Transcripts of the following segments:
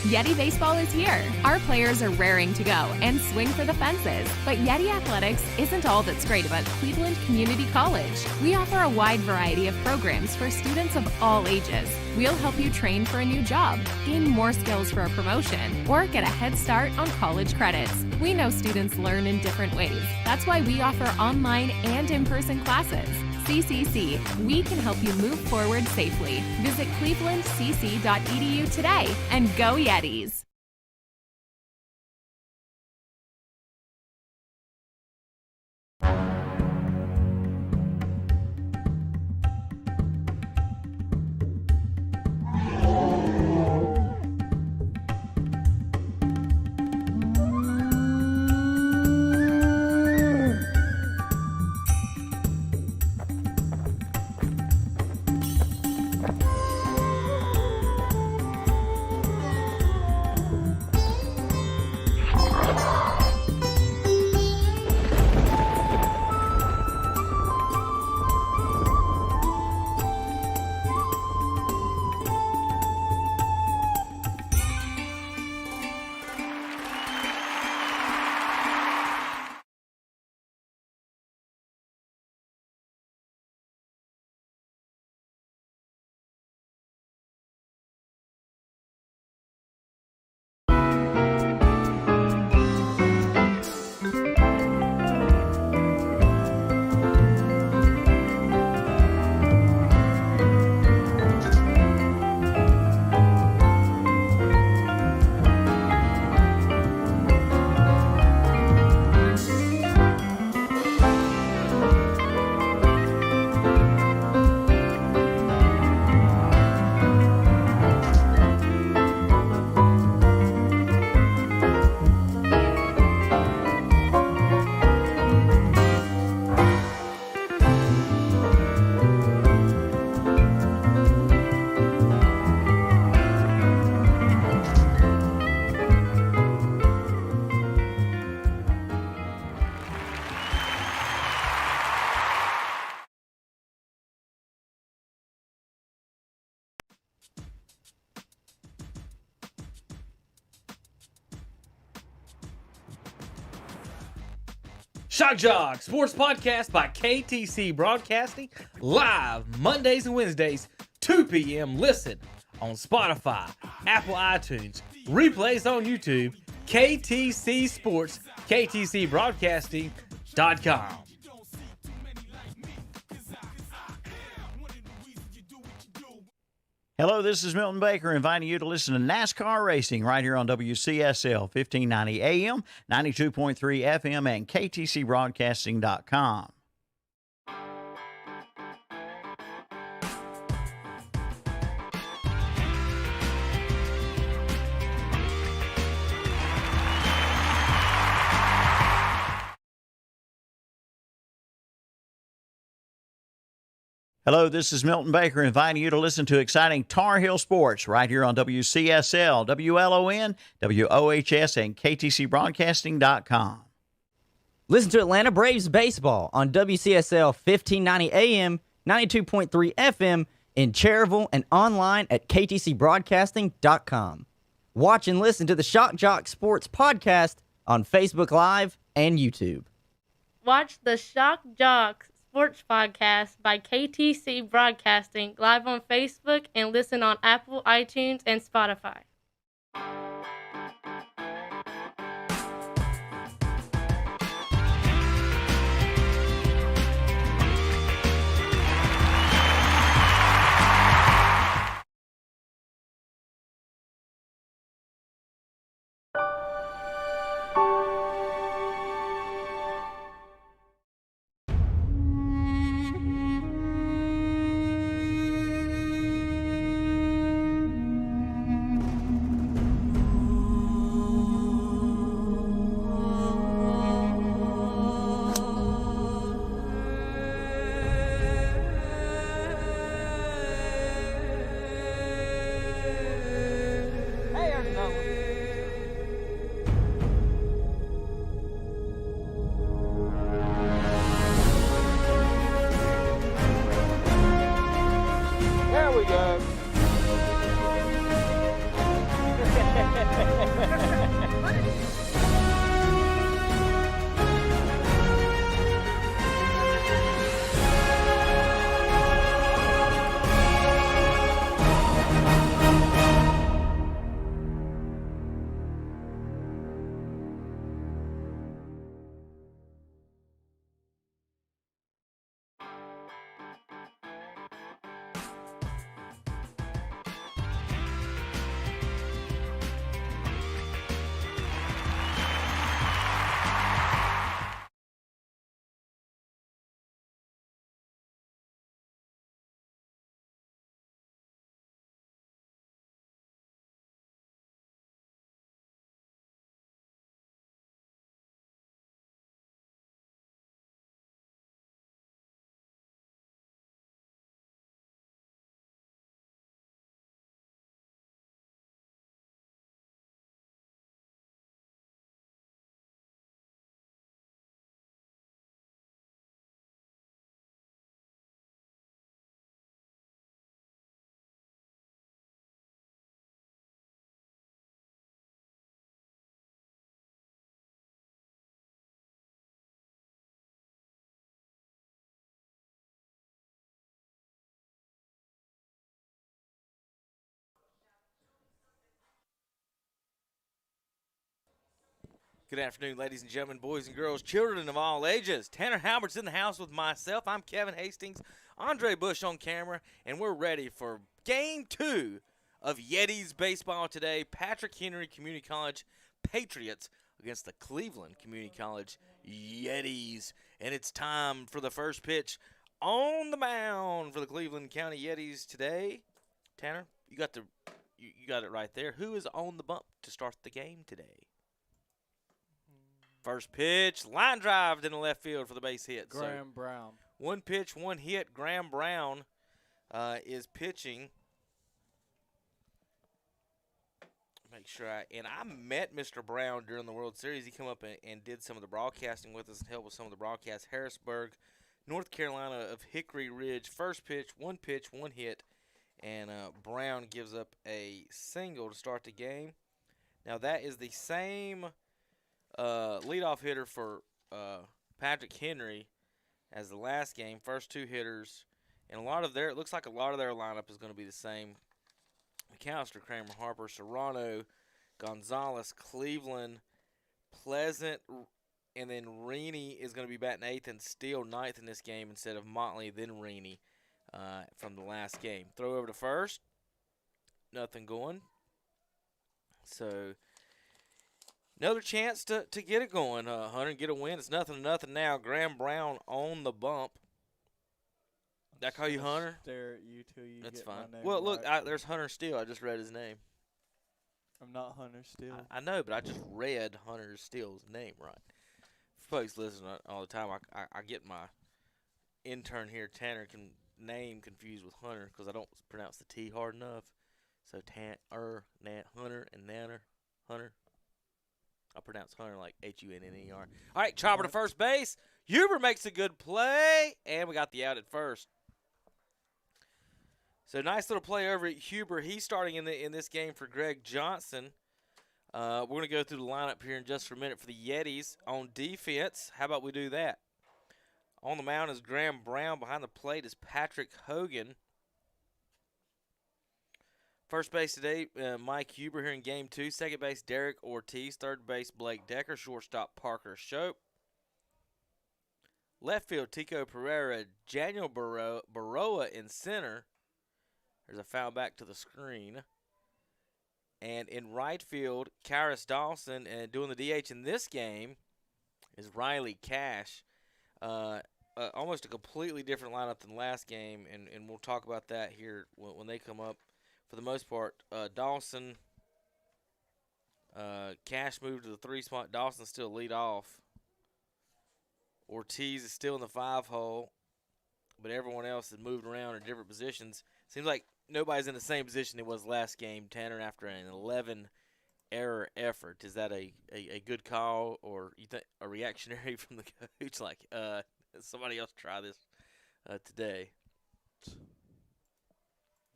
Yeti Baseball is here. Our players are raring to go and swing for the fences. But Yeti Athletics isn't all that's great about Cleveland Community College. We offer a wide variety of programs for students of all ages. We'll help you train for a new job, gain more skills for a promotion, or get a head start on college credits. We know students learn in different ways. That's why we offer online and in-person classes. CCC, we can help you move forward safely. Visit clevelandcc.edu today and go Yetis! Shock Jock Sports Podcast by KTC Broadcasting, live Mondays and Wednesdays, 2 p.m. Listen on Spotify, Apple iTunes, replays on YouTube, KTC Sports, KTCBroadcasting.com. Hello, this is Milton Baker inviting you to listen to NASCAR Racing right here on WCSL 1590 AM, 92.3 FM, and KTCBroadcasting.com. Hello, this is Milton Baker inviting you to listen to exciting Tar Heel Sports right here on WCSL, WLON, WOHS, and KTCBroadcasting.com. Listen to Atlanta Braves baseball on WCSL 1590 AM, 92.3 FM in Cherryville and online at KTCBroadcasting.com. Watch and listen to the Shock Jock Sports Podcast on Facebook Live and YouTube. Watch the Shock Jocks Sports Podcast by KTC Broadcasting live on Facebook and listen on Apple, iTunes, and Spotify. Good afternoon, ladies and gentlemen, boys and girls, children of all ages. Tanner Halbert's in the house with myself. I'm Kevin Hastings, Andre Bush on camera, and we're ready for Game 2 of Yetis baseball today. Patrick Henry Community College Patriots against the Cleveland Community College Yetis. And it's time for the first pitch on the mound for the Cleveland County Yetis today. Tanner, you got it right there. Who is on the bump to start the game today? First pitch, line drive in the left field for the base hit. Graham Brown. One pitch, one hit. Graham Brown is pitching. Make sure I met Mr. Brown during the World Series. He came up and did some of the broadcasting with us and helped with some of the broadcasts. Harrisburg, North Carolina of Hickory Ridge. First pitch, one hit. And Brown gives up a single to start the game. Now that is the same leadoff hitter for Patrick Henry as the last game. First two hitters, and it looks like a lot of their lineup is going to be the same. McAllister, Kramer, Harper, Serrano, Gonzalez, Cleveland, Pleasant, and then Reaney is going to be batting eighth and Steele ninth in this game instead of Motley, then Reaney from the last game. Throw over to first. Nothing going. So another chance to get it going, Hunter, and get a win. It's 0-0 now. Graham Brown on the bump. Did I call you Hunter? Stare at you till you That's get fine. my name Well, look, right. there's Hunter Steele. I just read his name. I'm not Hunter Steele. I know, but I just read Hunter Steele's name right. For folks listening all the time, I get my intern here, Tanner, name confused with Hunter because I don't pronounce the T hard enough. So Hunter, and Nanner, Hunter. I pronounce Hunter like Hunner. All right, chopper to first base. Huber makes a good play, and we got the out at first. So nice little play over at Huber. He's starting in this game for Greg Johnson. We're going to go through the lineup here in just for a minute for the Yetis. On defense, how about we do that? On the mound is Graham Brown. Behind the plate is Patrick Hogan. First base today, Mike Huber here in Game 2. Second base, Derek Ortiz. Third base, Blake Decker. Shortstop, Parker Shope. Left field, Tico Pereira. Daniel Baroa in center. There's a foul back to the screen. And in right field, Karis Dawson. And doing the DH in this game is Riley Cash. Almost a completely different lineup than last game, and we'll talk about that here when they come up. For the most part, Dawson, Cash moved to the 3 spot. Dawson still lead off. Ortiz is still in the 5 hole, but everyone else has moved around in different positions. Seems like nobody's in the same position it was last game, Tanner, after an 11-error effort. Is that a good call, or you think a reactionary from the coach? Like, somebody else try this today.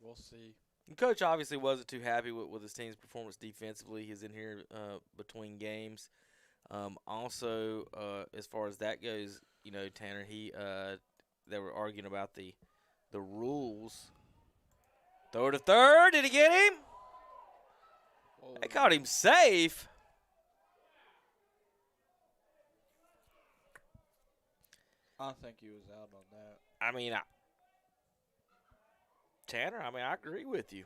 We'll see. The coach obviously wasn't too happy with his team's performance defensively. He's in here between games. Also, as far as that goes, Tanner, they were arguing about the rules. Throw to third. Did he get him? Whoa. They caught him safe. I think he was out on that. Tanner, I agree with you.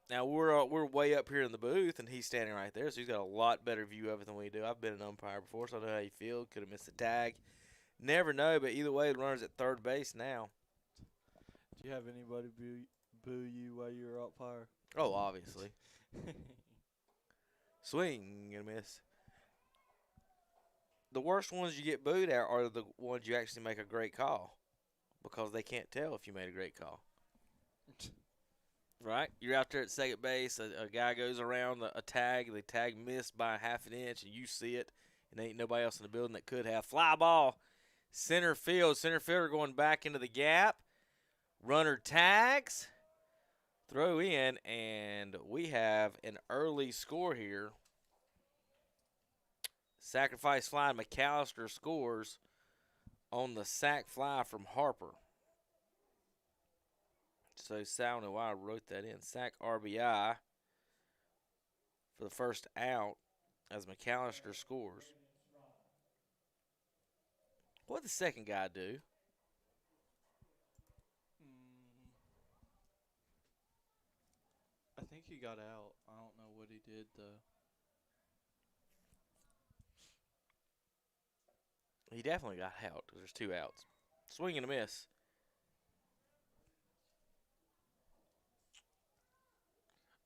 Now, we're way up here in the booth, and he's standing right there, so he's got a lot better view of it than we do. I've been an umpire before, so I know how you feel. Could have missed the tag. Never know, but either way, the runner's at third base now. Do you have anybody boo you while you were umpire? Oh, obviously. Swing and a miss. The worst ones you get booed at are the ones you actually make a great call because they can't tell if you made a great call. Right? You're out there at second base. A guy goes around a tag. The tag missed by half an inch, and you see it, and there ain't nobody else in the building that could have. Fly ball, center field. Center fielder going back into the gap. Runner tags. Throw in, and we have an early score here. Sacrifice fly. McAllister scores on the sac fly from Harper. So, I don't know why I wrote that in. Sac RBI for the first out. as McAllister scores. What did the second guy do? I think he got out. I don't know what he did, though. He definitely got out because there's 2 outs. Swing and a miss.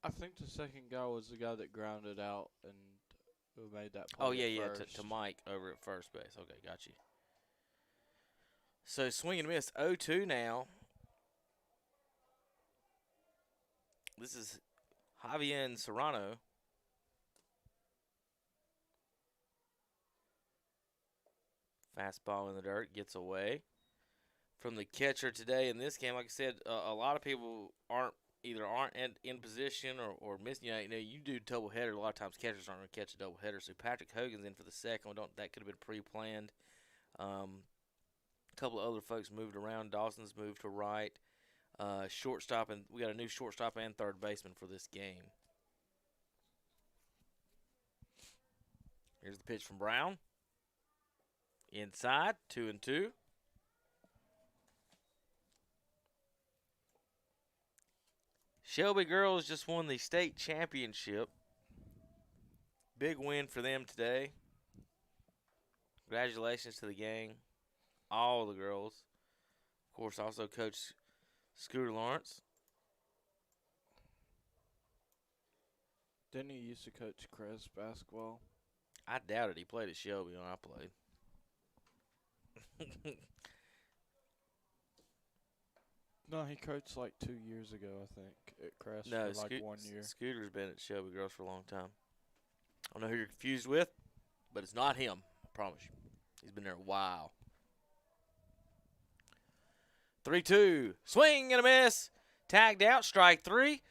I think the second guy was the guy that grounded out and who made that play. Oh, yeah, first. to Mike over at first base. Okay, got you. So swing and a miss. 0-2 now. This is Javier Serrano. Fastball in the dirt, gets away from the catcher today in this game. Like I said, a lot of people aren't in position or missing. You know, you do double header. A lot of times catchers aren't going to catch a double header. So Patrick Hogan's in for the second. That could have been pre-planned. A couple of other folks moved around. Dawson's moved to right. Shortstop, and we got a new shortstop and third baseman for this game. Here's the pitch from Brown. Inside, 2-2. Shelby girls just won the state championship. Big win for them today. Congratulations to the gang, all the girls. Of course, also Coach Scooter Lawrence. Didn't he used to coach Crest basketball? I doubt it. He played at Shelby when I played. No, he coached like 2 years ago, I think, at Crest No, for like 1 year. Scooter's been at Shelby Girls for a long time. I don't know who you're confused with, but it's not him. I promise you. He's been there a while. 3-2. Swing and a miss. Tagged out. Strike 3.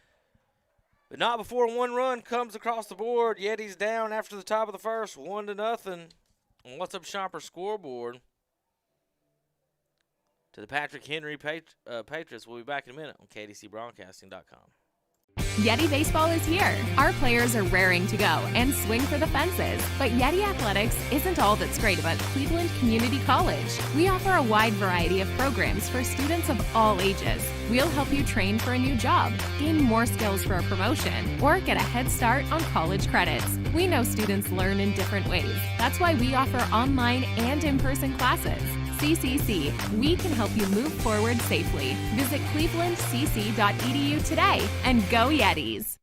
But not before 1 run comes across the board. Yetis down after the top of the first. 1-0 on What's Up Shopper scoreboard. To the Patrick Henry Patriots. We'll be back in a minute on KTCBroadcasting.com. Yeti Baseball is here. Our players are raring to go and swing for the fences. But Yeti Athletics isn't all that's great about Cleveland Community College. We offer a wide variety of programs for students of all ages. We'll help you train for a new job, gain more skills for a promotion, or get a head start on college credits. We know students learn in different ways. That's why we offer online and in-person classes. CCC, we can help you move forward safely. Visit clevelandcc.edu today and go Yetis!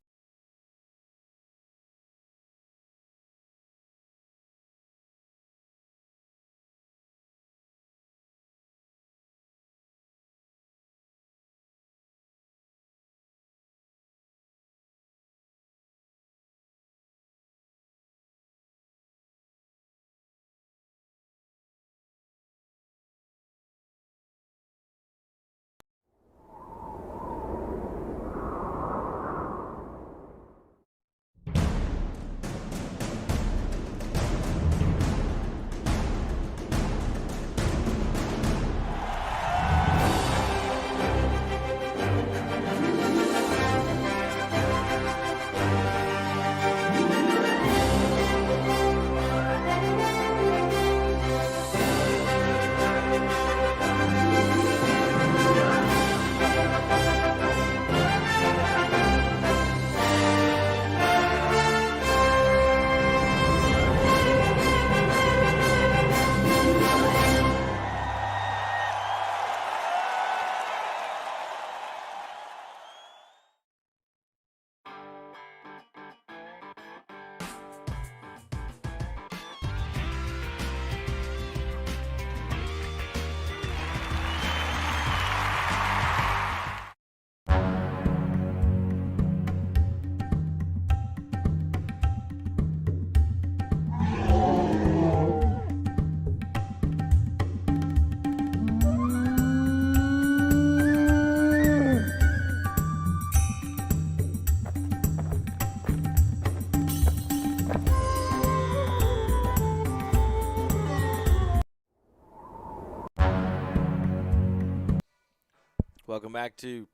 Welcome back to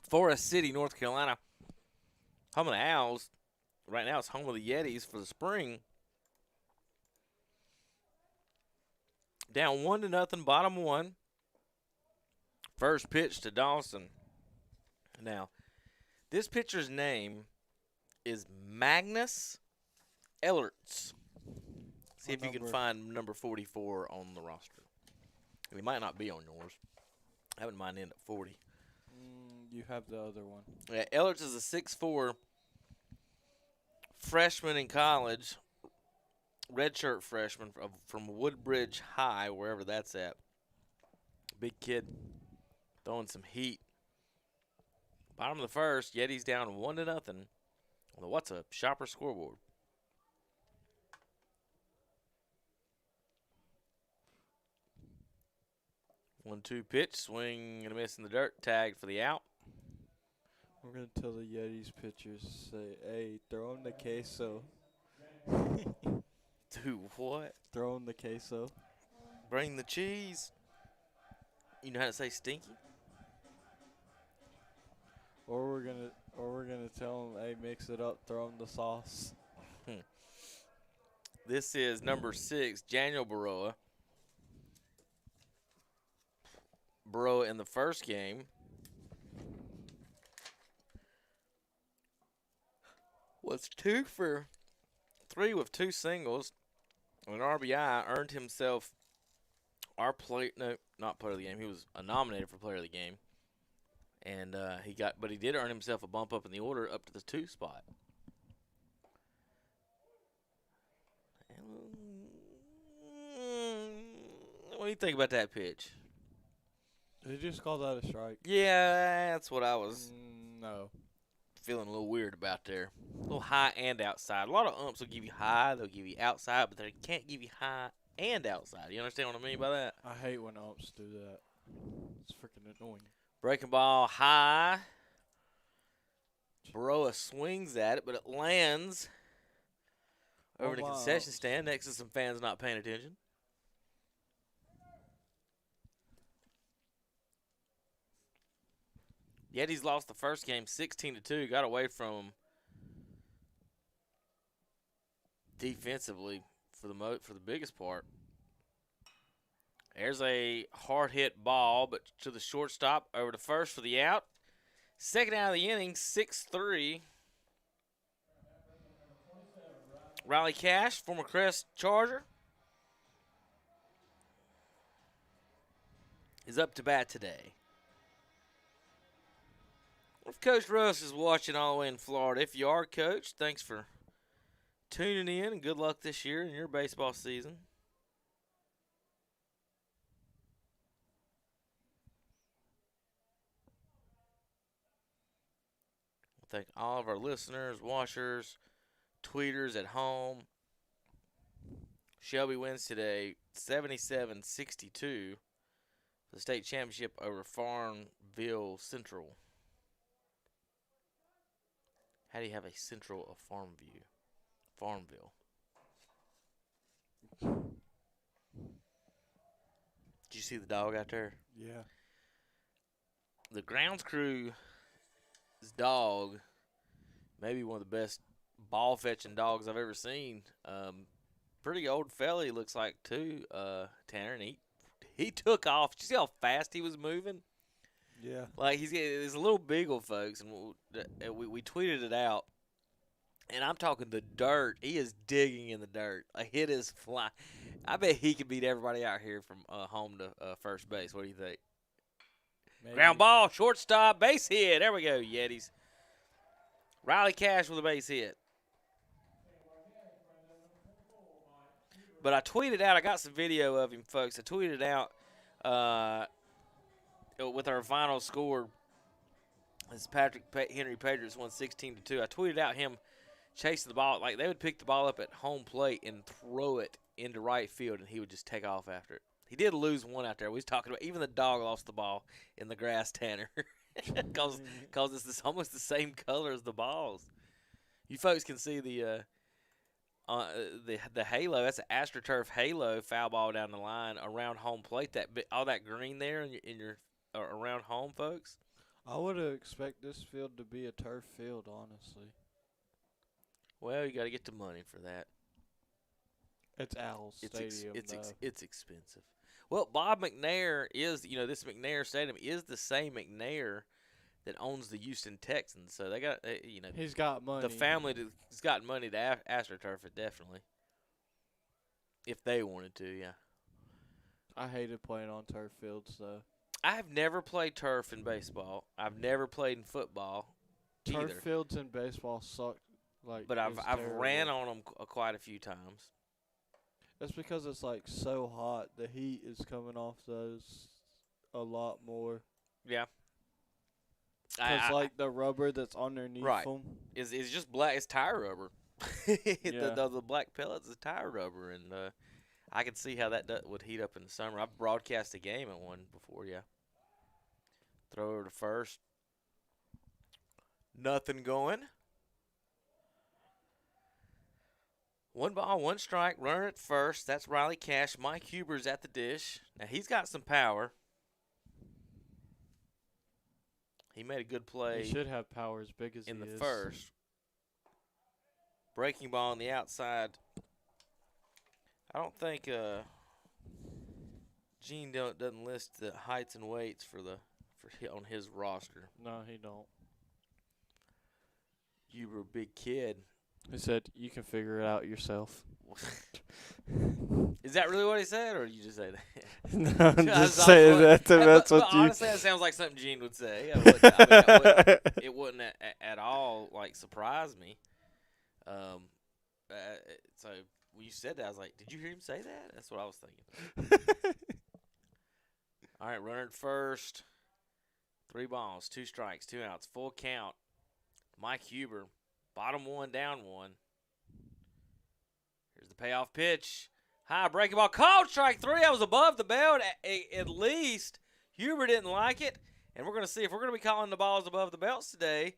Forest City, North Carolina. Home of the Owls. right now it's home of the Yetis for the spring. Down 1-0, bottom one. First pitch to Dawson. Now, this pitcher's name is Magnus Ellerts. See if you can find number 44 on the roster. He might not be on yours. I wouldn't mind in at 40. You have the other one. Yeah, Ellerts is a 6'4" freshman in college, redshirt freshman from Woodbridge High, wherever that's at. Big kid, throwing some heat. Bottom of the first, Yetis down 1-0 on the What's Up Shopper scoreboard. 1-2 pitch, swing and a miss in the dirt, tag for the out. We're going to tell the Yetis pitchers, say, hey, throw him the queso. Do what? Throw him the queso. Bring the cheese. You know how to say stinky? Or we're gonna tell them, hey, mix it up, throw them the sauce. This is number 6, Daniel Baroa. Baroa in the first game was 2 for 3 with 2 singles. An RBI, earned himself not player of the game. He was nominated for player of the game. And but he did earn himself a bump up in the order up to the 2 spot. What do you think about that pitch? Did you just call that a strike? Yeah, that's what I was No. feeling a little weird about there. A little high and outside. A lot of umps will give you high, they'll give you outside, but they can't give you high and outside. You understand what I mean by that? I hate when umps do that. It's freaking annoying. Breaking ball high. Baroa swings at it, but it lands over the concession stand next to some fans not paying attention. Yetis lost the first game 16-2. Got away from them defensively for the biggest part. There's a hard hit ball, but to the shortstop over to first for the out. Second out of the inning, 6-3. Riley Cash, former Crest Charger, is up to bat today. If Coach Russ is watching all the way in Florida, if you are, Coach, thanks for tuning in and good luck this year in your baseball season. Thank all of our listeners, watchers, tweeters at home. Shelby wins today 77-62 for the state championship over Farmville Central. How do you have a Central of Farmville? Did you see the dog out there? Yeah. The grounds crew's dog, maybe one of the best ball fetching dogs I've ever seen. Pretty old fella he looks like too, Tanner, and he took off. Did you see how fast he was moving? Yeah. Like he's a little beagle, folks, and we tweeted it out. And I'm talking the dirt. He is digging in the dirt. A hit is fly. I bet he could beat everybody out here from home to first base. What do you think? Maybe. Ground ball, shortstop, base hit. There we go, Yetis. Riley Cash with a base hit. But I tweeted out, I got some video of him, folks. I tweeted out with our final score. It's Henry Patriots won 16-2. I tweeted out him chasing the ball. Like they would pick the ball up at home plate and throw it into right field, and he would just take off after it. He did lose one out there. We was talking about even the dog lost the ball in the grass, Tanner, because it's almost the same color as the balls. You folks can see the halo. That's an AstroTurf halo foul ball down the line around home plate. All that green there in your around home, folks. I would expect this field to be a turf field, honestly. Well, you got to get the money for that. It's Owl Stadium, It's expensive. Well, Bob McNair is, this McNair Stadium is the same McNair that owns the Houston Texans. So they got, He's got money. The family has got money to AstroTurf it, definitely. If they wanted to, yeah. I hated playing on turf fields, though. I've never played turf in baseball. I've never played in football either. Turf fields in baseball suck. But I've ran on them quite a few times. That's because it's like so hot. The heat is coming off those a lot more. Yeah. Because like the rubber that's underneath them is just black. It's tire rubber. The black pellets is tire rubber, and I can see how that would heat up in the summer. I've broadcast a game at one before. Yeah. Throw over to first. Nothing going. 1 ball, 1 strike, runner at first. That's Riley Cash. Mike Huber's at the dish. Now, he's got some power. He made a good play. He should have power as big as in he the is. first. Breaking ball on the outside. I don't think Gene doesn't list the heights and weights on his roster. No, he don't. Huber, a big kid. He said, you can figure it out yourself. Is that really what he said, or did you just say that? No, I'm just saying that. That's what you... Honestly, that sounds like something Gene would say. It wouldn't at all, surprise me. So when you said that, I was like, did you hear him say that? That's what I was thinking. All right, runner at first. 3 balls, 2 strikes, 2 outs, full count. Mike Huber. Bottom 1, down 1. Here's the payoff pitch. High breaking ball. Called strike 3. I was above the belt at least. Huber didn't like it. And we're going to see if we're going to be calling the balls above the belts today.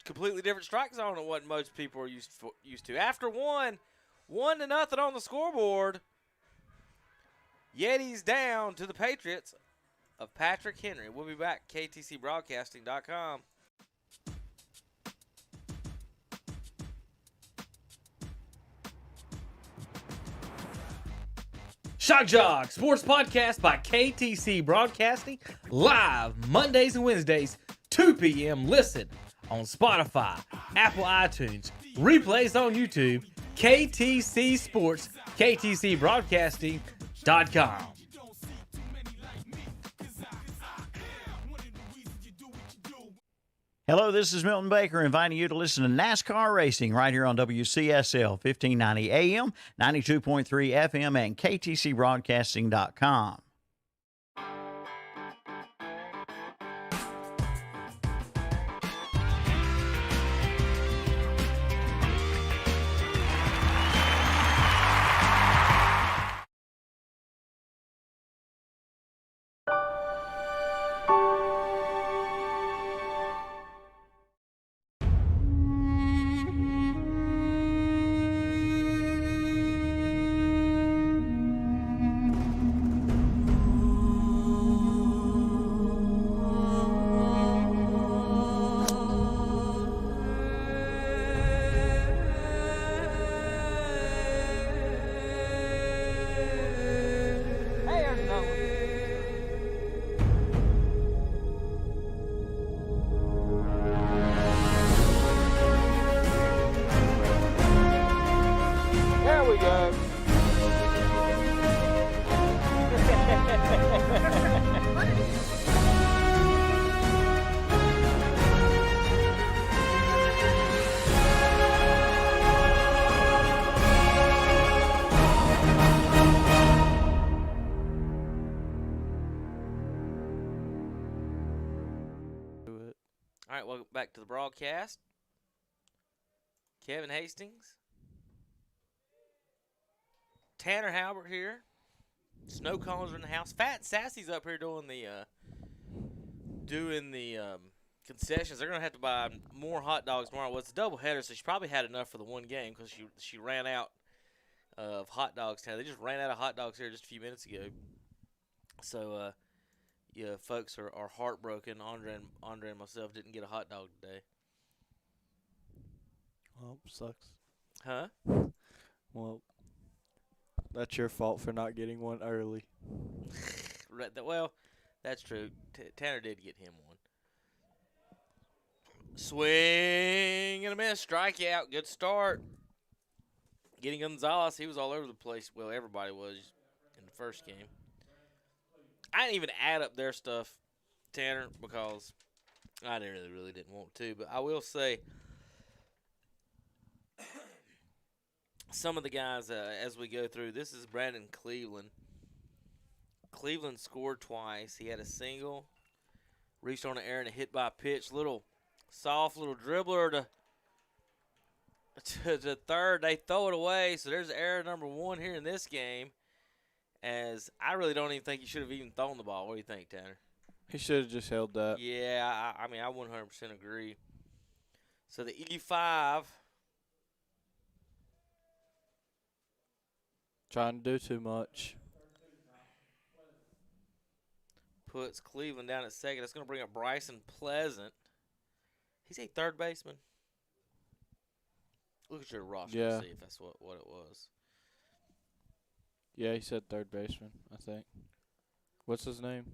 Completely different strike zone than what most people are used to. After 1-0 on the scoreboard. Yetis down to the Patriots of Patrick Henry. We'll be back. KTCBroadcasting.com. Shock Jock Sports Podcast by KTC Broadcasting, live Mondays and Wednesdays, 2 p.m. Listen on Spotify, Apple iTunes, replays on YouTube, KTC Sports, KTCBroadcasting.com. Hello, this is Milton Baker inviting you to listen to NASCAR racing right here on WCSL 1590 AM, 92.3 FM, and KTCBroadcasting.com. All right, welcome back to the broadcast. Kevin Hastings. Tanner Halbert here. Snow cones are in the house. Fat Sassy's up here doing the concessions. They're going to have to buy more hot dogs tomorrow. Well, it's a doubleheader, so she probably had enough for the one game because she ran out of hot dogs. They just ran out of hot dogs here just a few minutes ago. So, yeah, folks are heartbroken. Andre and myself didn't get a hot dog today. Well, sucks. Huh? Well, that's your fault for not getting one early. Well, that's true. Tanner did get him one. Swing and a miss. Strikeout. Good start. Getting Gonzalez, he was all over the place. Well, everybody was in the first game. I didn't even add up their stuff, Tanner, because I really didn't want to. But I will say some of the guys, as we go through, this is Brandon Cleveland. Cleveland scored twice. He had a single, reached on the air and a hit by pitch. Little soft little dribbler to third. They throw it away. So there's error number 1 here in this game. As I really don't even think he should have even thrown the ball. What do you think, Tanner? He should have just held that. Yeah, I mean, I 100% agree. So the E5. Trying to do too much. Puts Cleveland down at second. That's going to bring up Bryson Pleasant. He's a third baseman. Look at your roster to see if that's what it was. Yeah, he said third baseman, I think. What's his name?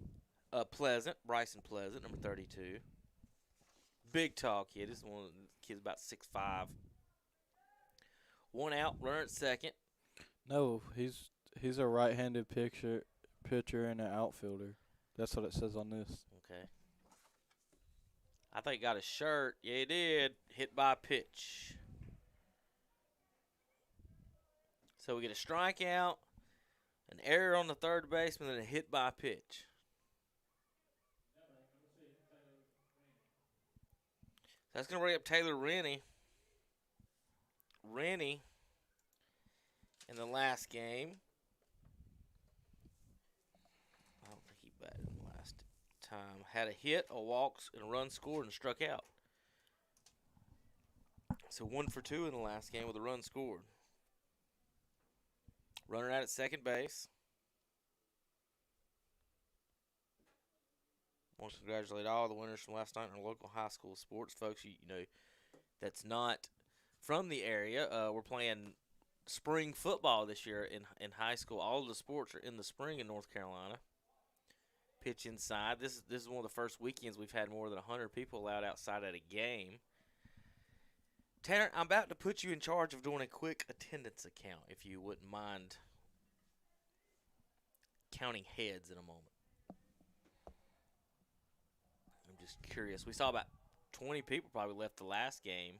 Pleasant, Bryson Pleasant, number 32. Big tall kid. This is one of the kids about 6'5". 1 out, runner at second. No, he's a right-handed pitcher and an outfielder. That's what it says on this. Okay. I think he got a shirt. Yeah, he did. Hit by a pitch. So we get a strikeout, an error on the third baseman, and a hit by a pitch. That's going to bring up Taylor Rennie. Rennie, in the last game, I don't think he batted in the last time, had a hit, a walk, and a run scored and struck out. So 1 for 2 in the last game with a run scored. Runner out at second base. I want to congratulate all the winners from last night in our local high school sports, folks. You know, that's not from the area. We're playing spring football this year in high school. All of the sports are in the spring in North Carolina. Pitch inside. This is one of the first weekends we've had more than 100 people allowed outside at a game. Tanner, I'm about to put you in charge of doing a quick attendance account, if you wouldn't mind counting heads in a moment. I'm just curious. We saw about 20 people probably left the last game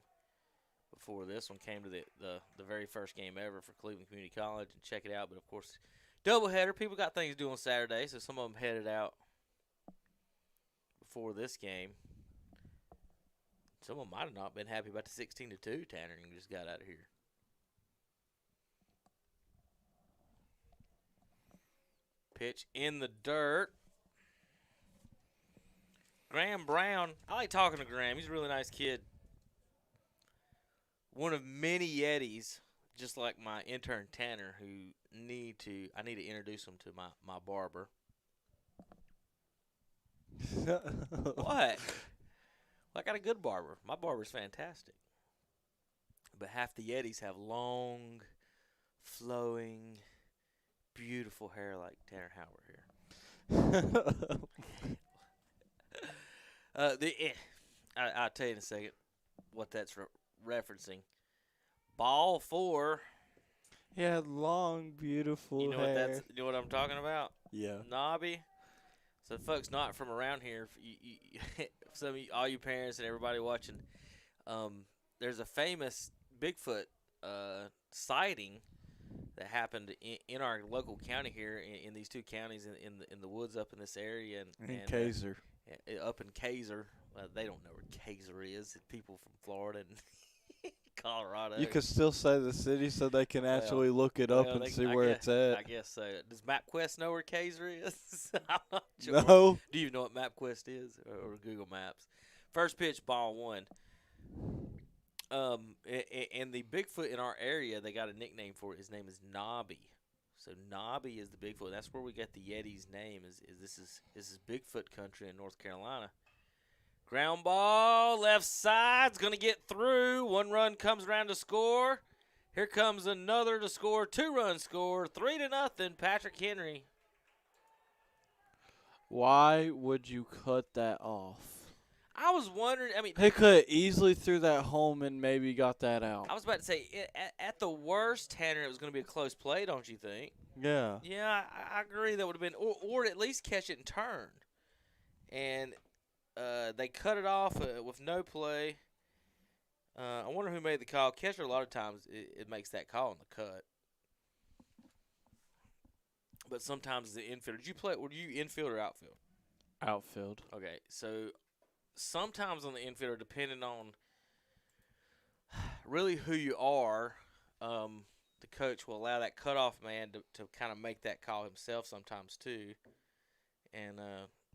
before this one came to the very first game ever for Cleveland Community College, and check it out. But, of course, doubleheader. People got things to do on Saturday, so some of them headed out before this game. Some of them might have not been happy about the 16-2, Tanner, and just got out of here. Pitch in the dirt. Graham Brown. I like talking to Graham. He's a really nice kid. One of many Yetis, just like my intern Tanner, who I need to introduce him to my barber. What? Well, I got a good barber. My barber's fantastic. But half the Yetis have long, flowing, beautiful hair like Tanner Howard here. I'll tell you in a second what that's referencing. Ball 4. He had long, beautiful hair. You know what I'm talking about? Yeah. Knobby. So, folks not from around here, some of you, all you parents and everybody watching, there's a famous Bigfoot sighting that happened in our local county here, in these two counties, in the woods up in this area, and Kaiser. Up in Kaiser. They don't know where Kaiser is. People from Florida and Colorado. You can still say the city so they can actually look it up and see where it's at. I guess so. Does MapQuest know where Kaiser is? I'm not sure. No. Do you know what MapQuest is, or Google Maps? First pitch, ball 1. And the Bigfoot in our area, they got a nickname for it. His name is Knobby. So Knobby is the Bigfoot. That's where we got the Yeti's name. Is this is Bigfoot country in North Carolina. Ground ball, left side's going to get through. 1 run comes around to score. Here comes another to score. 2-run score. 3-0. Patrick Henry. Why would you cut that off? I was wondering. I mean, He could have easily threw that home and maybe got that out. I was about to say, at the worst, Tanner, it was going to be a close play, don't you think? Yeah. Yeah, I agree. That would have been, or at least catch it and turn. And they cut it off with no play. I wonder who made the call. Catcher, a lot of times, it makes that call on the cut. But sometimes the infielder. Were you infield or outfield? Outfield. Okay, so sometimes on the infielder, depending on really who you are, the coach will allow that cutoff man to kind of make that call himself sometimes too. And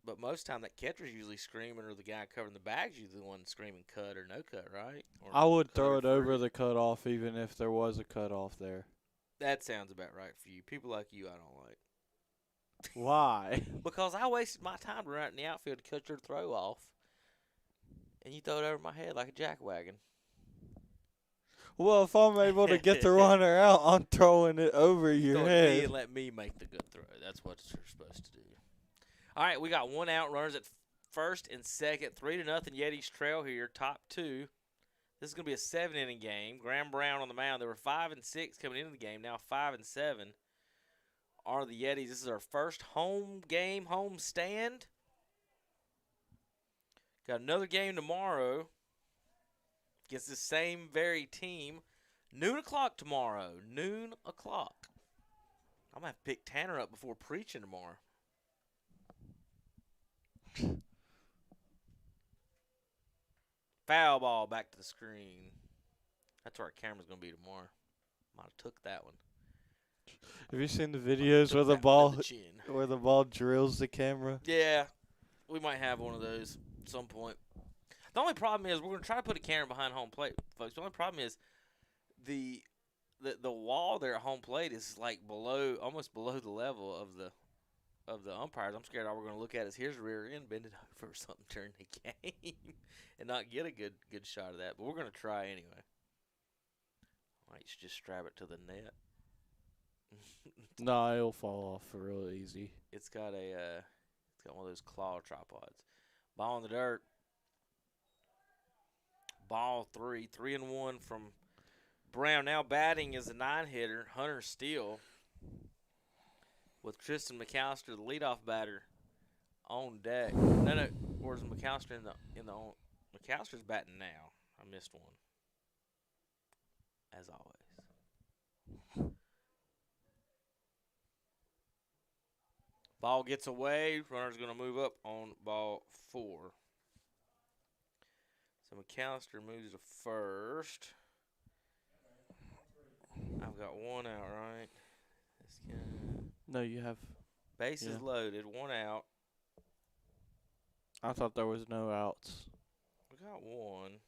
but most time that catcher's usually screaming, or the guy covering the bag's usually the one screaming cut or no cut, right? Or I would cut throw or it over free. the cutoff even if there was a cutoff there. That sounds about right for you. People like you, I don't like. Why? Because I wasted my time to run out in the outfield to cut your throw off, and you throw it over my head like a jackwagon. Well, if I'm able to get the runner out, I'm throwing it over your Throw it to me head. and let me make the good throw. That's what you're supposed to do. All right, we got 1 out. Runners at first and second. 3-0. Yetis trail here. Top 2. This is going to be a 7-inning game. Graham Brown on the mound. There were 5 and 6 coming into the game. Now 5 and 7 are the Yetis. This is our first home game, home stand. Got another game tomorrow against the same very team. Noon o'clock tomorrow. Noon o'clock. I'm going to have to pick Tanner up before preaching tomorrow. Foul ball back to the screen. That's where our camera's going to be tomorrow. Might have took that one. Have you seen the videos Took where the that one ball to the chin. where the ball drills the camera? Yeah, we might have one of those at some point. The only problem is we're going to try to put a camera behind home plate, folks. The only problem is the wall there at home plate is like almost below the level of the umpires. I'm scared all we're going to look at is here's rear end, bend it over or something during the game, and not get a good shot of that. But we're going to try anyway. Might just strap it to the net. No, it'll fall off real easy. It's got one of those claw tripods. Ball in the dirt. Ball 3-1 from Brown. Now batting is a 9-hitter, Hunter Steele, with Tristan McAllister, the leadoff batter, on deck. No, where's McAllister in the McAllister's batting now. I missed one. As always. Ball gets away. Runner's going to move up on ball 4. So McAllister moves to first. I've got 1 out, right? This guy. No, you have. Bases loaded. 1 out. I thought there was no outs. We got 1. And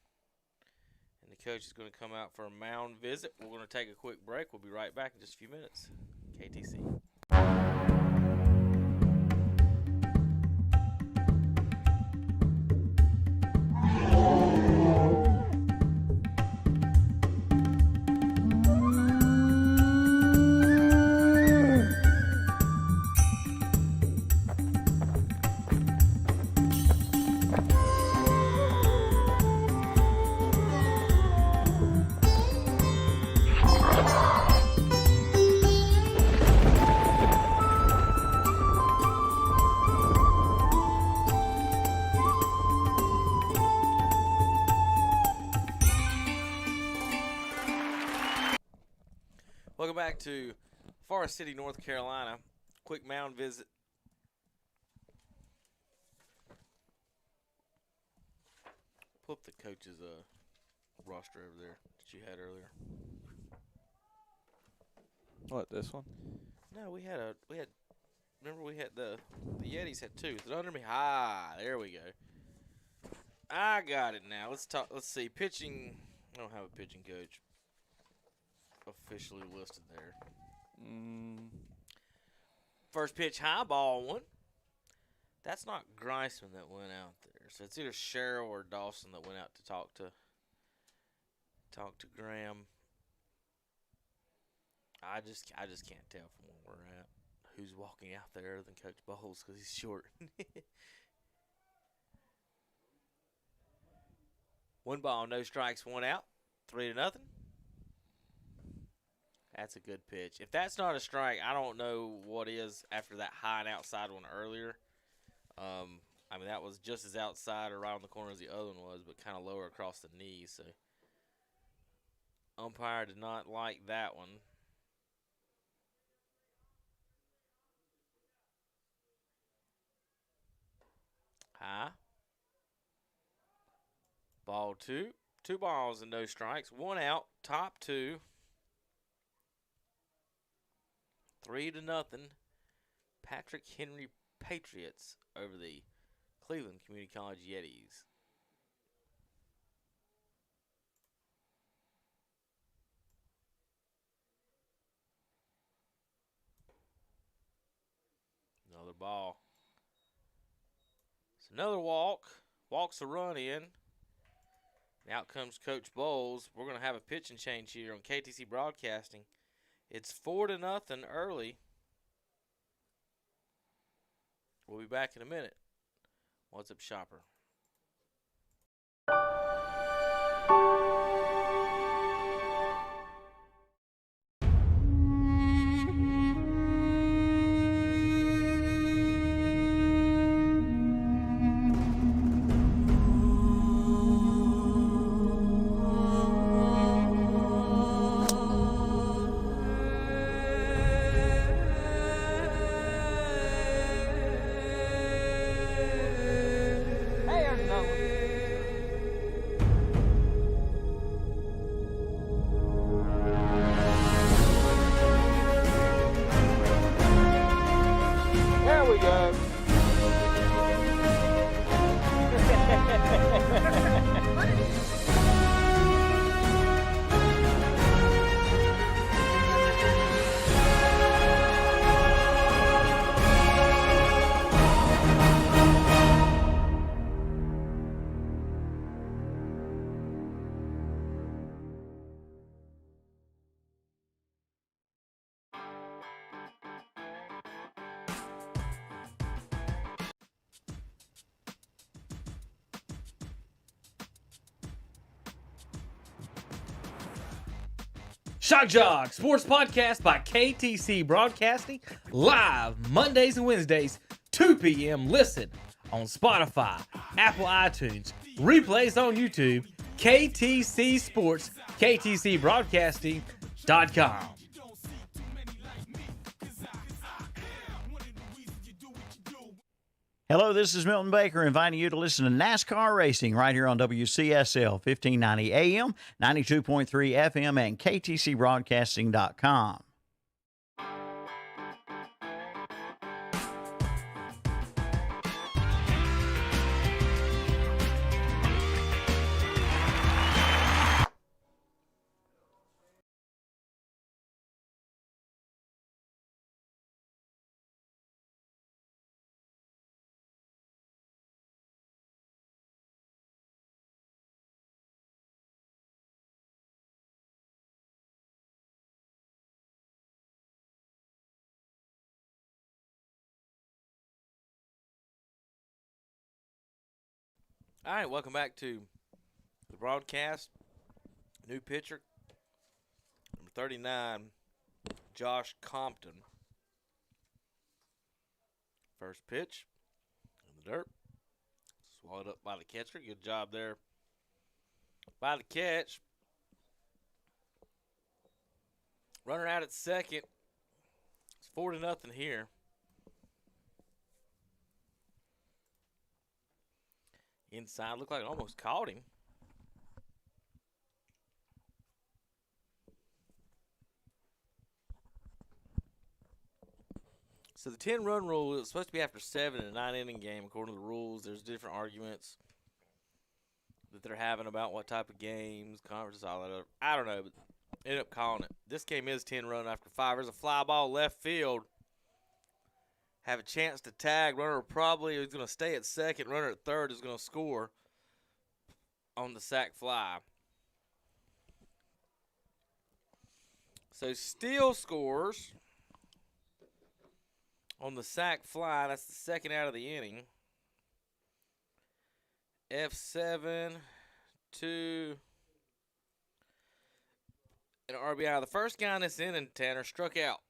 the coach is going to come out for a mound visit. We're going to take a quick break. We'll be right back in just a few minutes. KTC. Welcome back to Forest City, North Carolina. Quick mound visit. Pull up the coach's roster over there that you had earlier. What, this one? No, we had remember we had the Yetis had 2. Is it under me? Ah, there we go. I got it now. Let's see. Pitching. I don't have a pitching coach officially listed there. First pitch, high ball 1. That's not Greisman that went out there. So it's either Cheryl or Dawson that went out to talk to Graham. I just can't tell from where we're at who's walking out there other than Coach Bowles because he's short. 1 ball, no strikes, 1 out, 3-0. That's a good pitch. If that's not a strike, I don't know what is after that high and outside one earlier. I mean, that was just as outside or right on the corner as the other one was, but kind of lower across the knee. So, umpire did not like that one. High. Ball 2. 2 balls and no strikes. 1 out. Top 2. 3-0. Patrick Henry Patriots over the Cleveland Community College Yetis. Another ball. It's another walk. Walks a run in. And out comes Coach Bowles. We're going to have a pitching change here on KTC Broadcasting. It's 4-0 early. We'll be back in a minute. What's up, Shopper? Shock Jog Sports Podcast by KTC Broadcasting, live Mondays and Wednesdays, 2 p.m. Listen on Spotify, Apple iTunes, replays on YouTube, KTC Sports, KTCBroadcasting.com. Hello, this is Milton Baker inviting you to listen to NASCAR racing right here on WCSL 1590 AM, 92.3 FM, and KTCBroadcasting.com. All right, welcome back to the broadcast. New pitcher, number 39, Josh Compton. First pitch in the dirt. Swallowed up by the catcher. Good job there by the catch. Runner out at second. It's 4-0 here. Inside, looked like it almost caught him. So the 10-run rule is supposed to be after 7 in a 9-inning game, according to the rules. There's different arguments that they're having about what type of games, conferences, all that other. I don't know, but ended up calling it. This game is 10 run after 5. There's a fly ball left field. have a chance to tag. Runner probably is going to stay at second. Runner at third is going to score on the sac fly. So Steele scores on the sac fly. That's the second out of the inning. F7, 2, and RBI. The first guy in this inning, Tanner, struck out.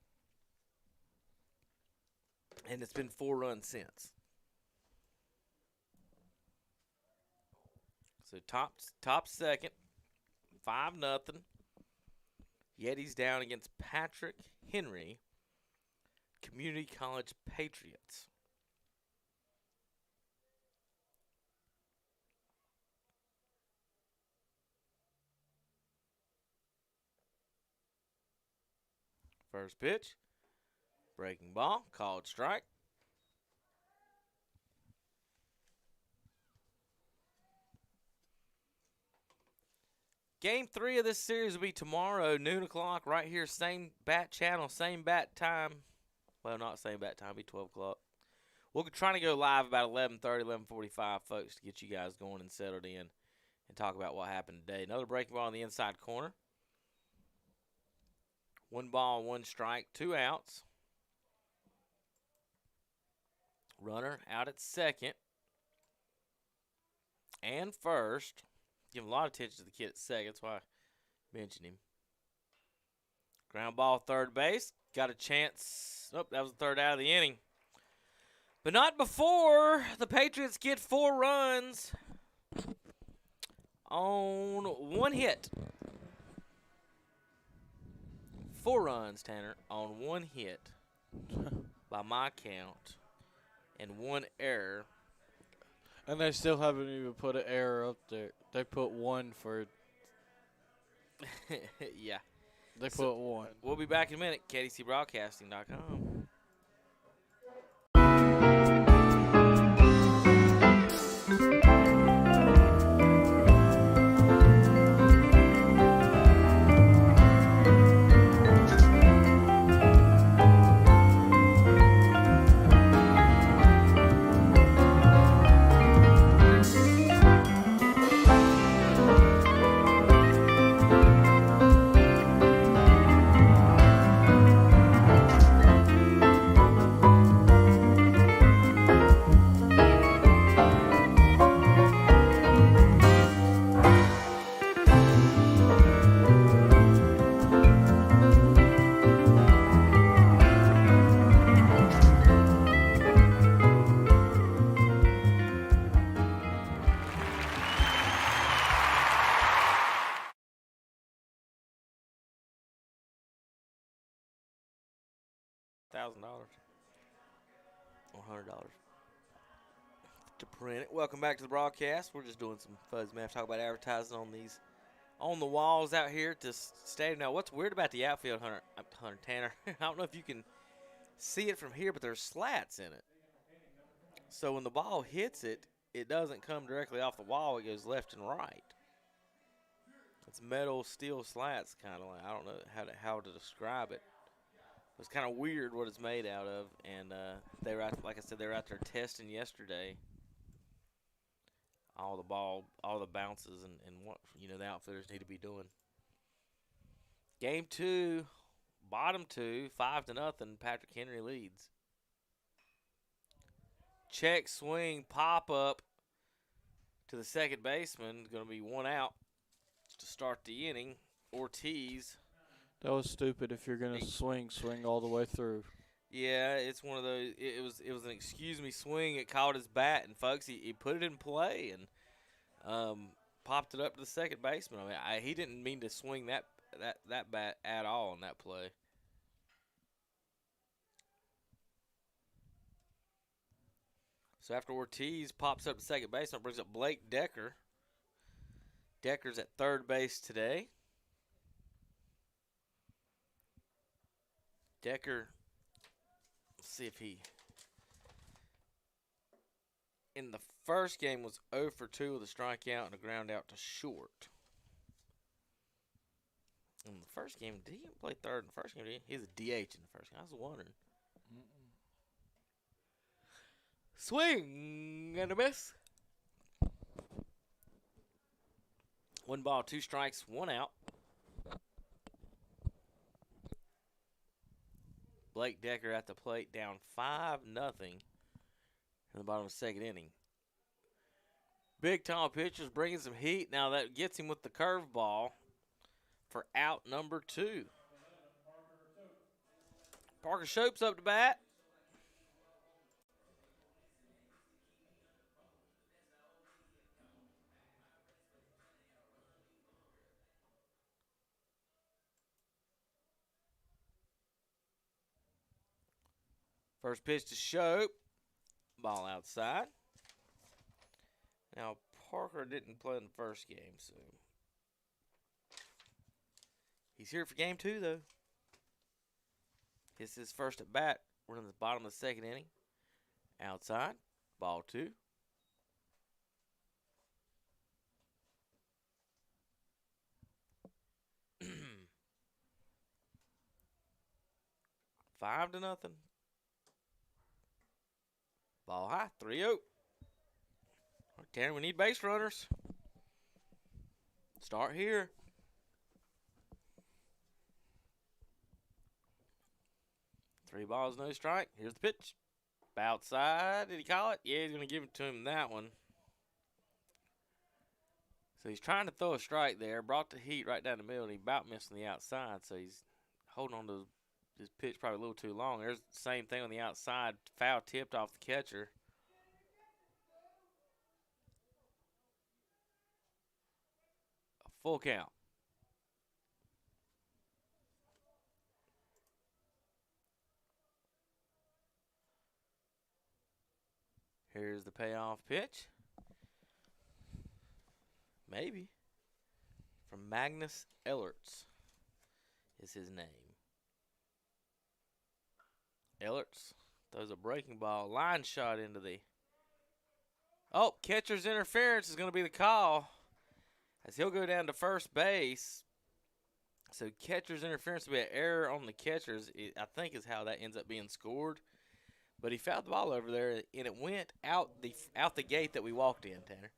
And it's been 4 runs since. So top second, 5-0. Yetis down against Patrick Henry, Community College Patriots. First pitch, breaking ball, called strike. Game 3 of this series will be tomorrow, noon o'clock, right here, same bat channel, same bat time. Well, not same bat time, it'll be 12 o'clock. We're trying to go live about 11:30, 11:45, folks, to get you guys going and settled in and talk about what happened today. Another breaking ball in the inside corner. 1 ball, 1 strike, 2 outs. Runner out at second and first. Give a lot of attention to the kid at second. That's why I mentioned him. Ground ball, third base. Got a chance. Oh, that was the third out of the inning. But not before the Patriots get 4 runs on 1 hit. 4 runs, Tanner, on 1 hit by my count and 1 error. And they still haven't even put an error up there. They put 1 for. Yeah. They put 1. We'll be back in a minute. KTCBroadcasting.com. $1,000 or $100 to print it. Welcome back to the broadcast. We're just doing some fuzz math, talk about advertising on these on the walls out here at this stadium. Now, what's weird about the outfield, Hunter Tanner? I don't know if you can see it from here, but there's slats in it. So when the ball hits it, it doesn't come directly off the wall. It goes left and right. It's metal steel slats, kind of like, I don't know how to describe it. It's kind of weird what it's made out of, and they were out, like I said, they were out there testing yesterday. All the bounces, and what the outfitters need to be doing. Game 2, bottom 2, 5-0. Patrick Henry leads. Check swing, pop up to the second baseman. Going to be 1 out to start the inning. Ortiz. That was stupid. If you're gonna swing all the way through. Yeah, it's one of those. It was an excuse me swing. It caught his bat, and folks, he put it in play and popped it up to the second baseman. I mean, he didn't mean to swing that bat at all in that play. So after Ortiz pops up to second baseman, brings up Blake Decker. Decker's at third base today. Decker, let's see if he, in the first game was 0 for 2 with a strikeout and a ground out to short. In the first game, did he even play third in the first game? He was a DH in the first game. I was wondering. Swing and a miss. 1 ball, 2 strikes, 1 out. Blake Decker at the plate, down 5-0 in the bottom of the 2nd inning. Big tall pitcher's bringing some heat. Now that gets him with the curveball for out number 2. Parker Shope's up to bat. First pitch to Shope. Ball outside. Now, Parker didn't play in the first game, so he's here for game 2, though. It's his first at bat. We're in the bottom of the 2nd inning. Outside. Ball 2. Five to nothing. Ball high, 3-0. Tanner, we need base runners. Start here. Three balls, no strike. Here's the pitch. Outside. Did he call it? Yeah, he's going to give it to him that one. So he's trying to throw a strike there. Brought the heat right down the middle, and he about missed on the outside. So he's holding on to his pitch probably a little too long. There's the same thing on the outside. Foul tipped off the catcher. A full count. Here's the payoff pitch. Maybe. From Magnus Ellerts is his name. Ellerts throws a breaking ball. Line shot into the... Oh, catcher's interference is going to be the call. As he'll go down to first base. So catcher's interference will be an error on the catcher's, I think is how that ends up being scored. But he fouled the ball over there, and it went out the gate that we walked in, Tanner.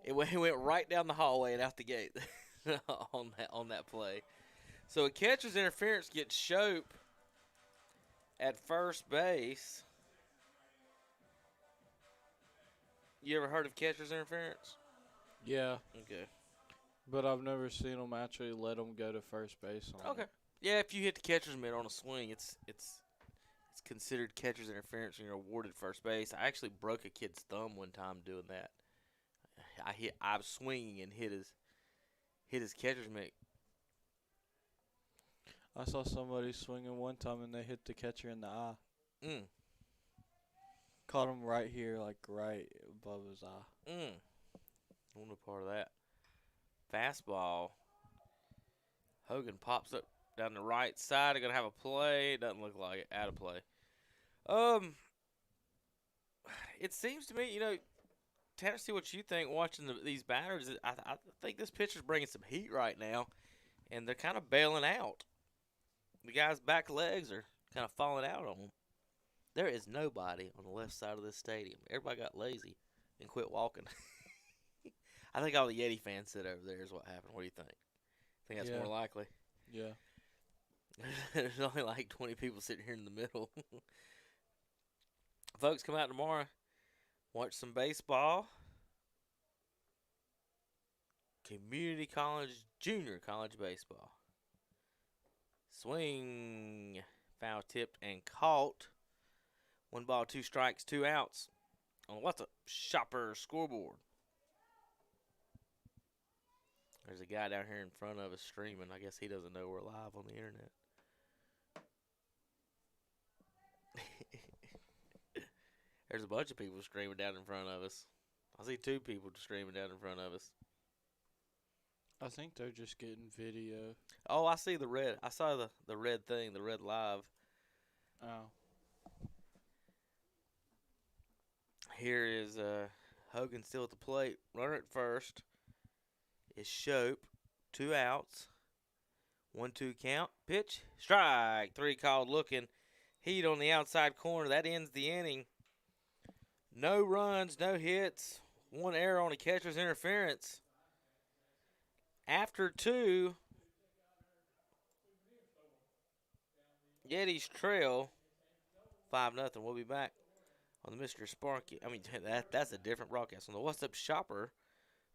It went right down the hallway and out the gate on that play. So a catcher's interference gets Shope at first base. You ever heard of catcher's interference? Yeah. Okay. But I've never seen them actually let them go to first base. Okay. Yeah, if you hit the catcher's mitt on a swing, it's considered catcher's interference and you're awarded first base. I actually broke a kid's thumb one time doing that. I was swinging and hit his catcher's mitt. I saw somebody swinging one time and they hit the catcher in the eye. Caught him right here, like right above his eye. I want no part of that. Fastball. Hogan pops up down the right side. They're going to have a play. It doesn't look like it. Out of play. It seems to me, Tanner, see what you think watching these batters. I think this pitcher's bringing some heat right now, and they're kind of bailing out. The guy's back legs are kind of falling out on him. There is nobody on the left side of this stadium. Everybody got lazy and quit walking. I think all the Yeti fans sit over there is what happened. What do you think? Think that's more likely? Yeah. There's only like 20 people sitting here in the middle. Folks, come out tomorrow. Watch some baseball. Community College, Junior College baseball. Swing. Foul tipped and caught. 1 ball, 2 strikes, 2 outs. On what's a shopper scoreboard? There's a guy down here in front of us streaming. I guess he doesn't know we're live on the internet. There's a bunch of people streaming down in front of us. I see 2 people streaming down in front of us. I think they're just getting video. Oh, I see the red. I saw the red thing, the red live. Oh. Here is Hogan still at the plate. Runner at first is Shope. 2 outs. 1-2 count. Pitch. Strike. 3 called looking. Heat on the outside corner. That ends the inning. No runs, no hits, 1 error on a catcher's interference. After 2, Yetis trail 5-0. We'll be back on the Mr. Sparky. That's a different broadcast on the What's Up Shopper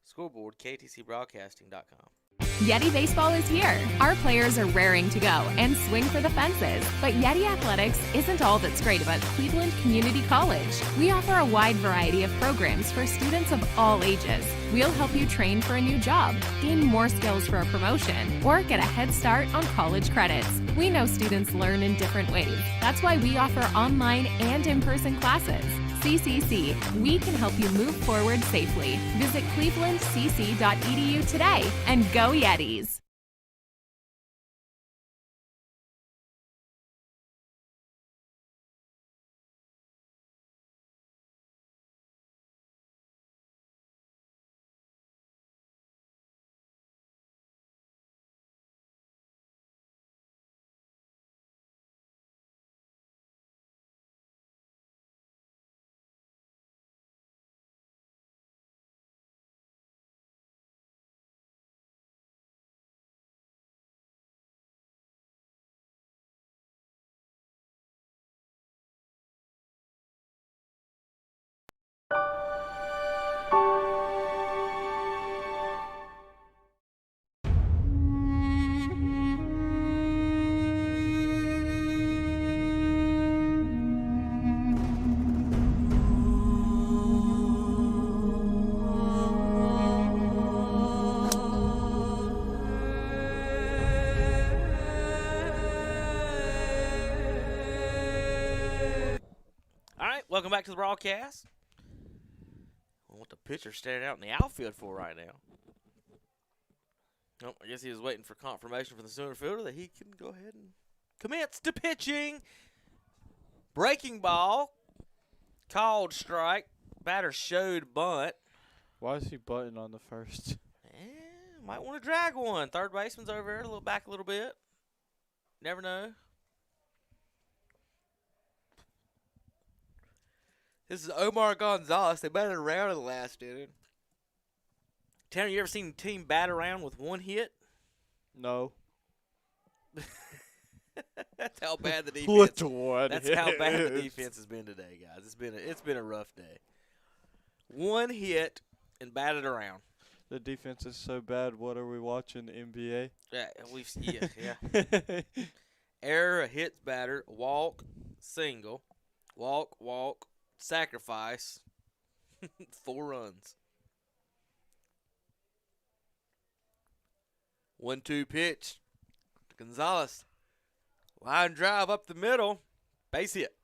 scoreboard, KTCBroadcasting.com. Yeti Baseball is here. Our players are raring to go and swing for the fences. But Yeti Athletics isn't all that's great about Cleveland Community College. We offer a wide variety of programs for students of all ages. We'll help you train for a new job, gain more skills for a promotion, or get a head start on college credits. We know students learn in different ways. That's why we offer online and in-person classes. CCC, we can help you move forward safely. Visit clevelandcc.edu today and go Yetis! Welcome back to the broadcast. What the pitcher's standing out in the outfield for right now. Oh, I guess he was waiting for confirmation from the center fielder that he can go ahead and commence to pitching. Breaking ball. Called strike. Batter showed bunt. Why is he butting on the first? Might want to drag one. Third baseman's over there, back a little bit. Never know. This is Omar Gonzalez. They batted around in the last inning. Tanner, you ever seen a team bat around with 1 hit? No. That's how bad the defense. What one? That's how bad the defense has been today, guys. It's been a rough day. 1 hit and batted around. The defense is so bad. What are we watching? NBA? Yeah. Error, a hits batter, walk, single, walk, sacrifice, 4 runs. 1-2 pitch. Gonzalez. Line drive up the middle. Base hit.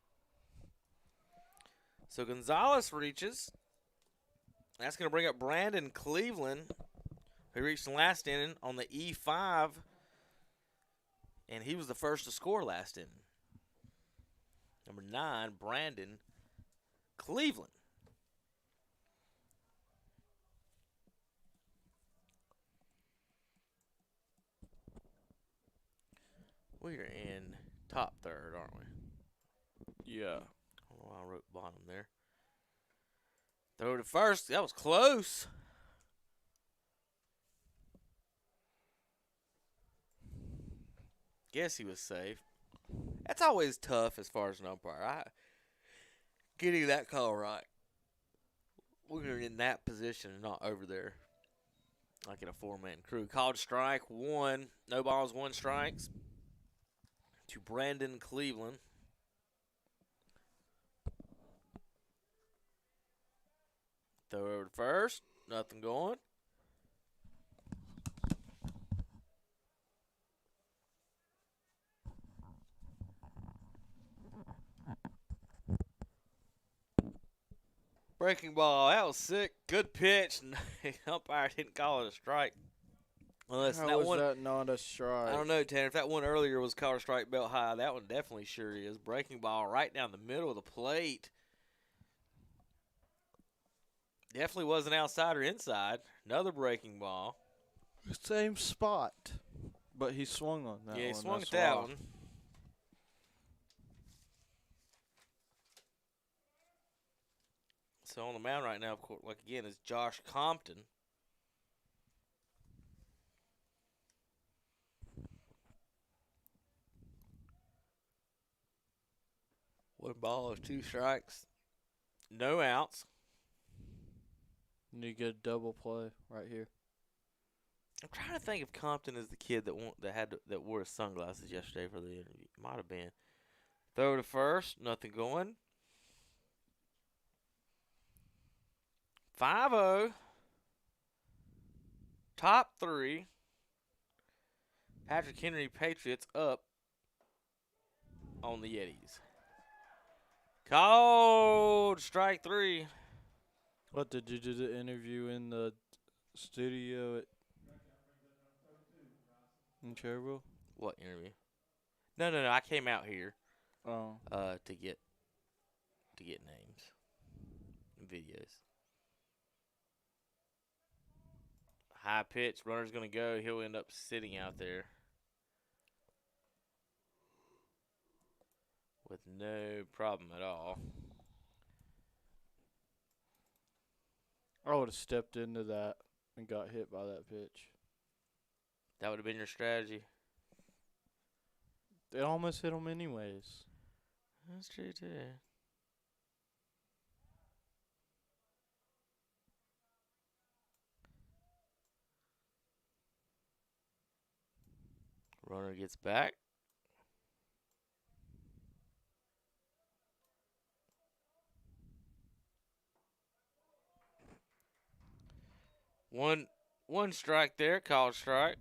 So Gonzalez reaches. That's going to bring up Brandon Cleveland, who reached the last inning on the E5. And he was the first to score last inning. Number 9, Brandon Cleveland. We are in top third, aren't we? Yeah. I don't know why I wrote bottom there. Throw to first. That was close. Guess he was safe. That's always tough as far as an umpire. Getting that call right. We're in that position and not over there like in a 4-man crew. Called strike 1. No balls, 1 strikes to Brandon Cleveland. Throw over to first. Nothing going. Breaking ball. That was sick. Good pitch. Umpire didn't call it a strike. Unless How that was one, that not a strike? I don't know, Tanner. If that one earlier was called a strike belt high, that one definitely sure is. Breaking ball right down the middle of the plate. Definitely wasn't outside or inside. Another breaking ball. Same spot. But he swung on that one. Yeah, he swung That's at that why. one. So on the mound right now, of course, like again, is Josh Compton. One ball, 2 strikes, no outs. You get a double play right here. I'm trying to think if Compton is the kid that wore his sunglasses yesterday for the interview. Might have been. Throw to first, nothing going. 5-0. Top 3. Patrick Henry Patriots up on the Yetis. Called strike 3. What, did you do the interview in the studio in Cherville? What interview? No. I came out here Oh. to get names and videos. High pitch, runner's gonna go. He'll end up sitting out there with no problem at all. I would have stepped into that and got hit by that pitch. That would have been your strategy. It almost hit him anyways. That's true too. Runner gets back. One strike there, called strike.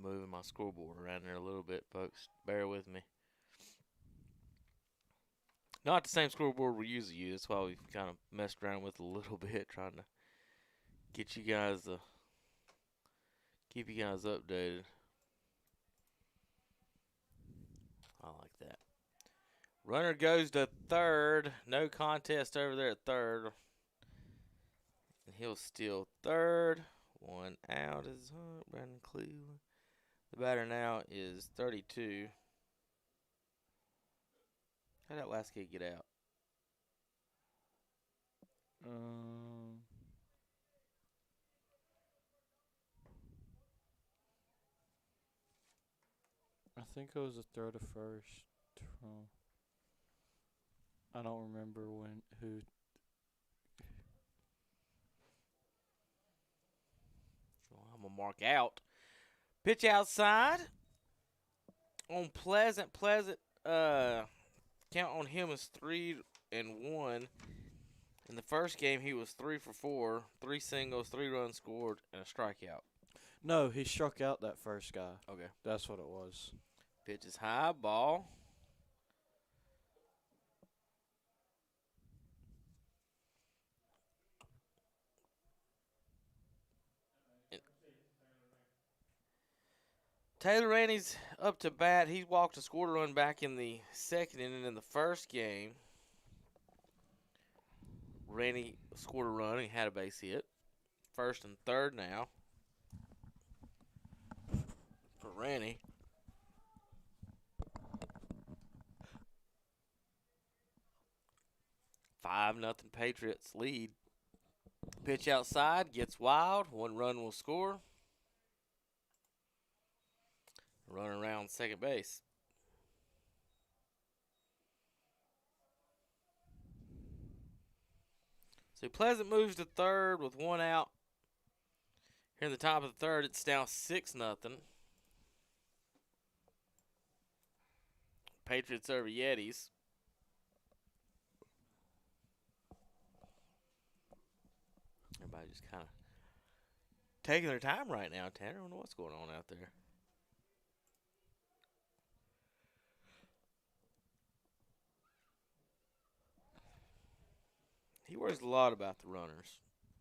Moving my scoreboard around there a little bit, folks. Bear with me. Not the same scoreboard we usually use. That's why we've kind of messed around with it a little bit, trying to get you guys, keep you guys updated. I like that. Runner goes to third. No contest over there at third. And he'll steal third. 1 out is Brandon Cleveland. The batter now is 32. How'd that last kid get out? I think it was a throw to first. I don't remember who. Well, I'm going to mark out. Pitch outside. On Pleasant. Count on him as 3-1. In the first game, he was 3 for 4, 3 singles, 3 runs scored, and a strikeout. No, he struck out that first guy. Okay. That's what it was. Pitch is high, ball. Taylor Rainey's up to bat. He walked a scored a run back in the second inning in the first game. Rainey scored a run. He had a base hit. First and third now for Rainey. Nothing Patriots lead. Pitch outside, gets wild. 1 run will score. Run around second base. So Pleasant moves to third with 1 out. Here in the top of the third, it's now 6-0. Patriots over Yetis. Everybody just kind of taking their time right now, Tanner. I don't know what's going on out there. He worries a lot about the runners.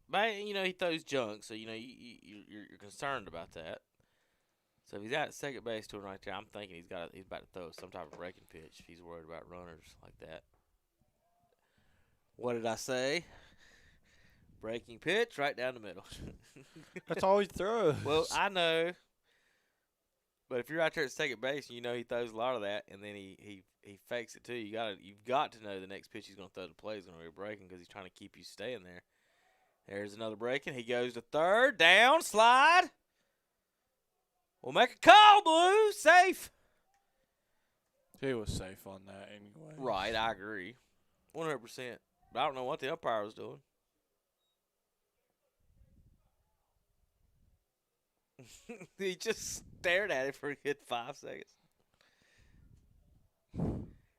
But, he throws junk, so, you're concerned about that. So if he's out at second base to him right there, I'm thinking he's about to throw some type of breaking pitch if he's worried about runners like that. What did I say? Breaking pitch right down the middle. That's all he throws. Well, I know. But if you're out there at second base and you know he throws a lot of that, and then he fakes it too, you've got to know the next pitch he's going to throw to play is going to be a breaking because he's trying to keep you staying there. There's another breaking. He goes to third, down, slide. We'll make a call, Blue. Safe. He was safe on that anyway. Right, I agree. 100%. But I don't know what the umpire was doing. He just stared at it for a good 5 seconds.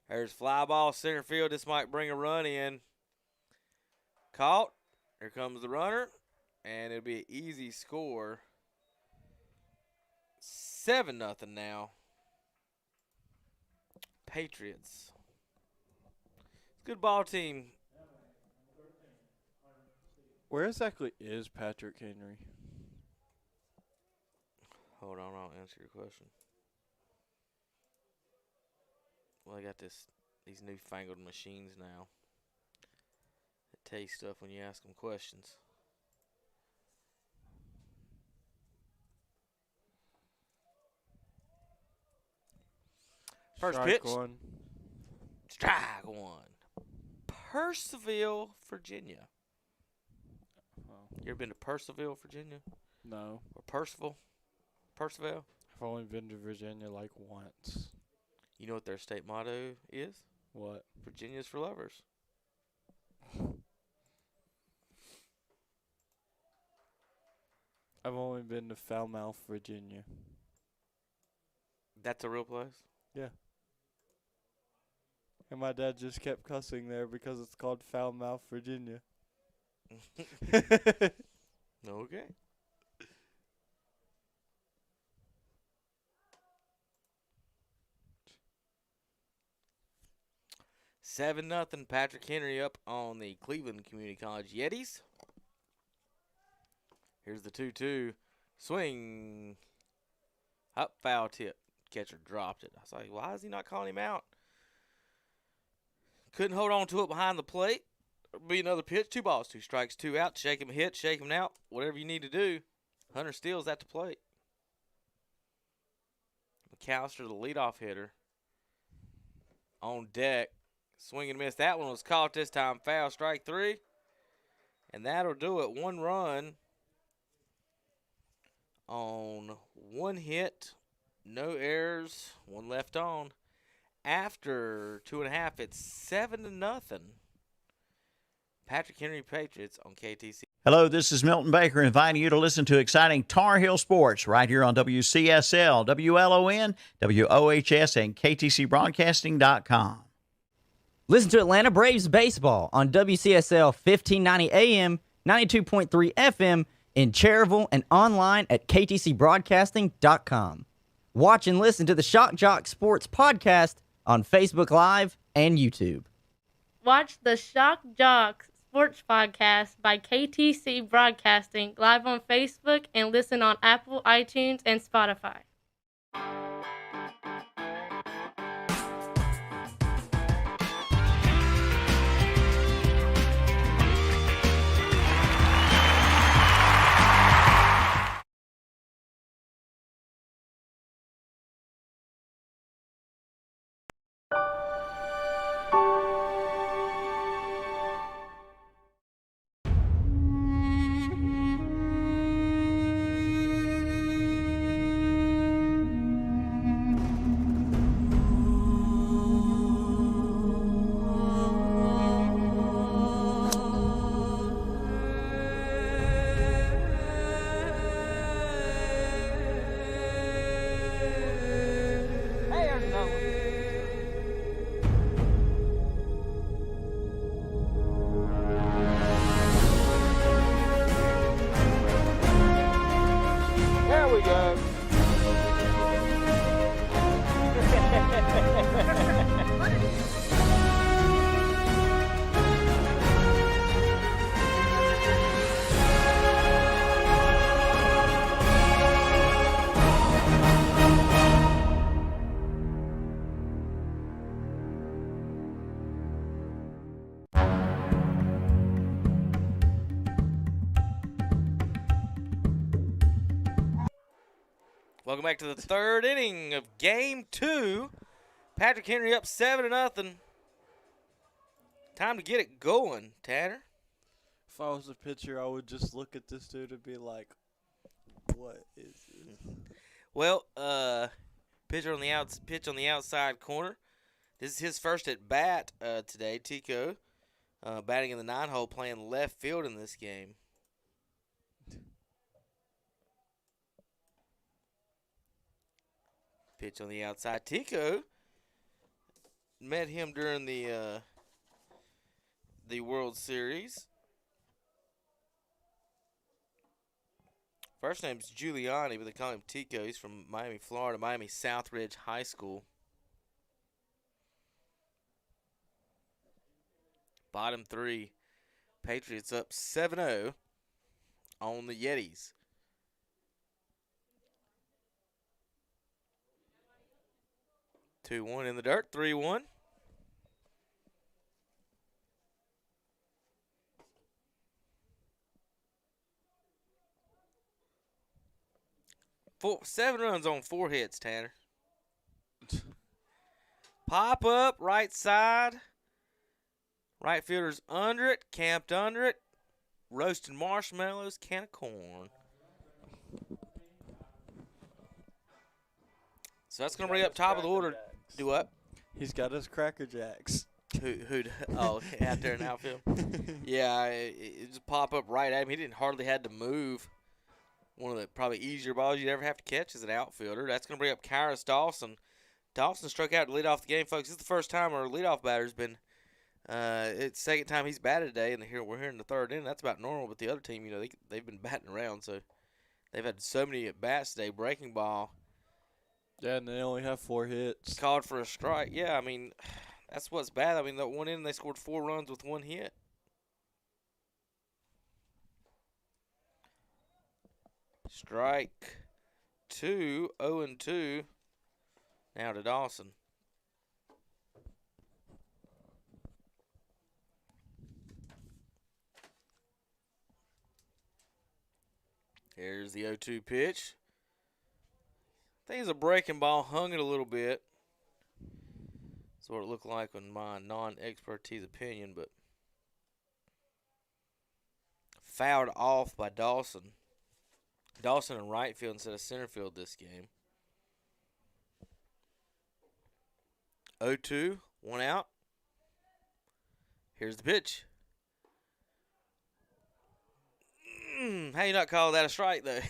There's fly ball center field. This might bring a run in. Caught. Here comes the runner. And it'll be an easy score. 7-0 now. Patriots. Good ball team. Where exactly is Patrick Henry? Hold on, I'll answer your question. Well, I got these newfangled machines now that tell you stuff when you ask them questions. First Strike pitch. one. Strike one. Purcellville, Virginia. Oh, You ever been to Purcellville, Virginia? no. Or Percival? Percival? I've only been to Virginia like once. You know what their state motto is? What? Virginia's for lovers. I've only been to Falmouth, Virginia. That's a real place? Yeah. And my dad just kept cussing there because it's called Falmouth, Virginia. Okay. Seven nothing. Patrick Henry up on the Cleveland Community College Yetis. Here's the 2-2. Swing. Up, foul tip. Catcher dropped it. I was like, why is he not calling him out? Couldn't hold on to it behind the plate. Be another pitch. 2 balls, 2 strikes, 2 out. Shake him a hit, shake him out. Whatever you need to do. Hunter Steele's at the plate. McAllister, the leadoff hitter. On deck. Swing and miss. That one was caught this time. Foul, strike 3. And that'll do it. 1 run on 1 hit. No errors. 1 left on. After 2.5, it's 7-0. Patrick Henry Patriots on KTC. Hello, this is Milton Baker inviting you to listen to exciting Tar Heel sports right here on WCSL, WLON, WOHS, and KTCBroadcasting.com. Listen to Atlanta Braves baseball on WCSL 1590 AM, 92.3 FM in Cherryville and online at KTCBroadcasting.com. Watch and listen to the Shock Jock Sports Podcast on Facebook Live and YouTube. Watch the Shock Jock Sports Podcast by KTC Broadcasting live on Facebook and listen on Apple, iTunes, and Spotify. Welcome back to the third inning of Game 2. Patrick Henry up 7-0. Time to get it going, Tanner. If I was a pitcher, I would just look at this dude and be like, "What is this?" Well, pitch on the outside corner. This is his first at bat today. Tico, batting in the 9-hole, playing left field in this game. Pitch on the outside. Tico met him during the World Series. First name's Giuliani, but they call him Tico. He's from Miami, Florida, Miami Southridge High School. Bottom 3. Patriots up 7-0 on the Yetis. Two 2-1 in the dirt, 3-1. Seven runs on 4 hits, Tanner. Pop up, right side. Right fielder's under it, camped under it. Roasted marshmallows, can of corn. So that's going to bring up top of the order. Do what? He's got his Cracker Jacks. Oh, out there in outfield? Yeah, it just pop up right at him. He didn't hardly had to move. One of the probably easier balls you'd ever have to catch as an outfielder. That's going to bring up Kyrus Dawson. Dawson struck out to lead off the game, folks. This is the first time our leadoff batter's been it's the second time he's batted today, and we're here in the third inning. That's about normal, but the other team, they've been batting around, so they've had so many at-bats today. Breaking ball. Yeah, and they only have 4 hits. Called for a strike. Yeah, I mean, that's what's bad. I mean, that one inning they scored 4 runs with 1 hit. Strike 2, 0-2. Now to Dawson. Here's the 0-2 pitch. I think it's a breaking ball, hung it a little bit. That's what it looked like in my non-expertise opinion, but fouled off by Dawson. Dawson in right field instead of center field this game. 0-2, 1 out. Here's the pitch. How you not call that a strike, though?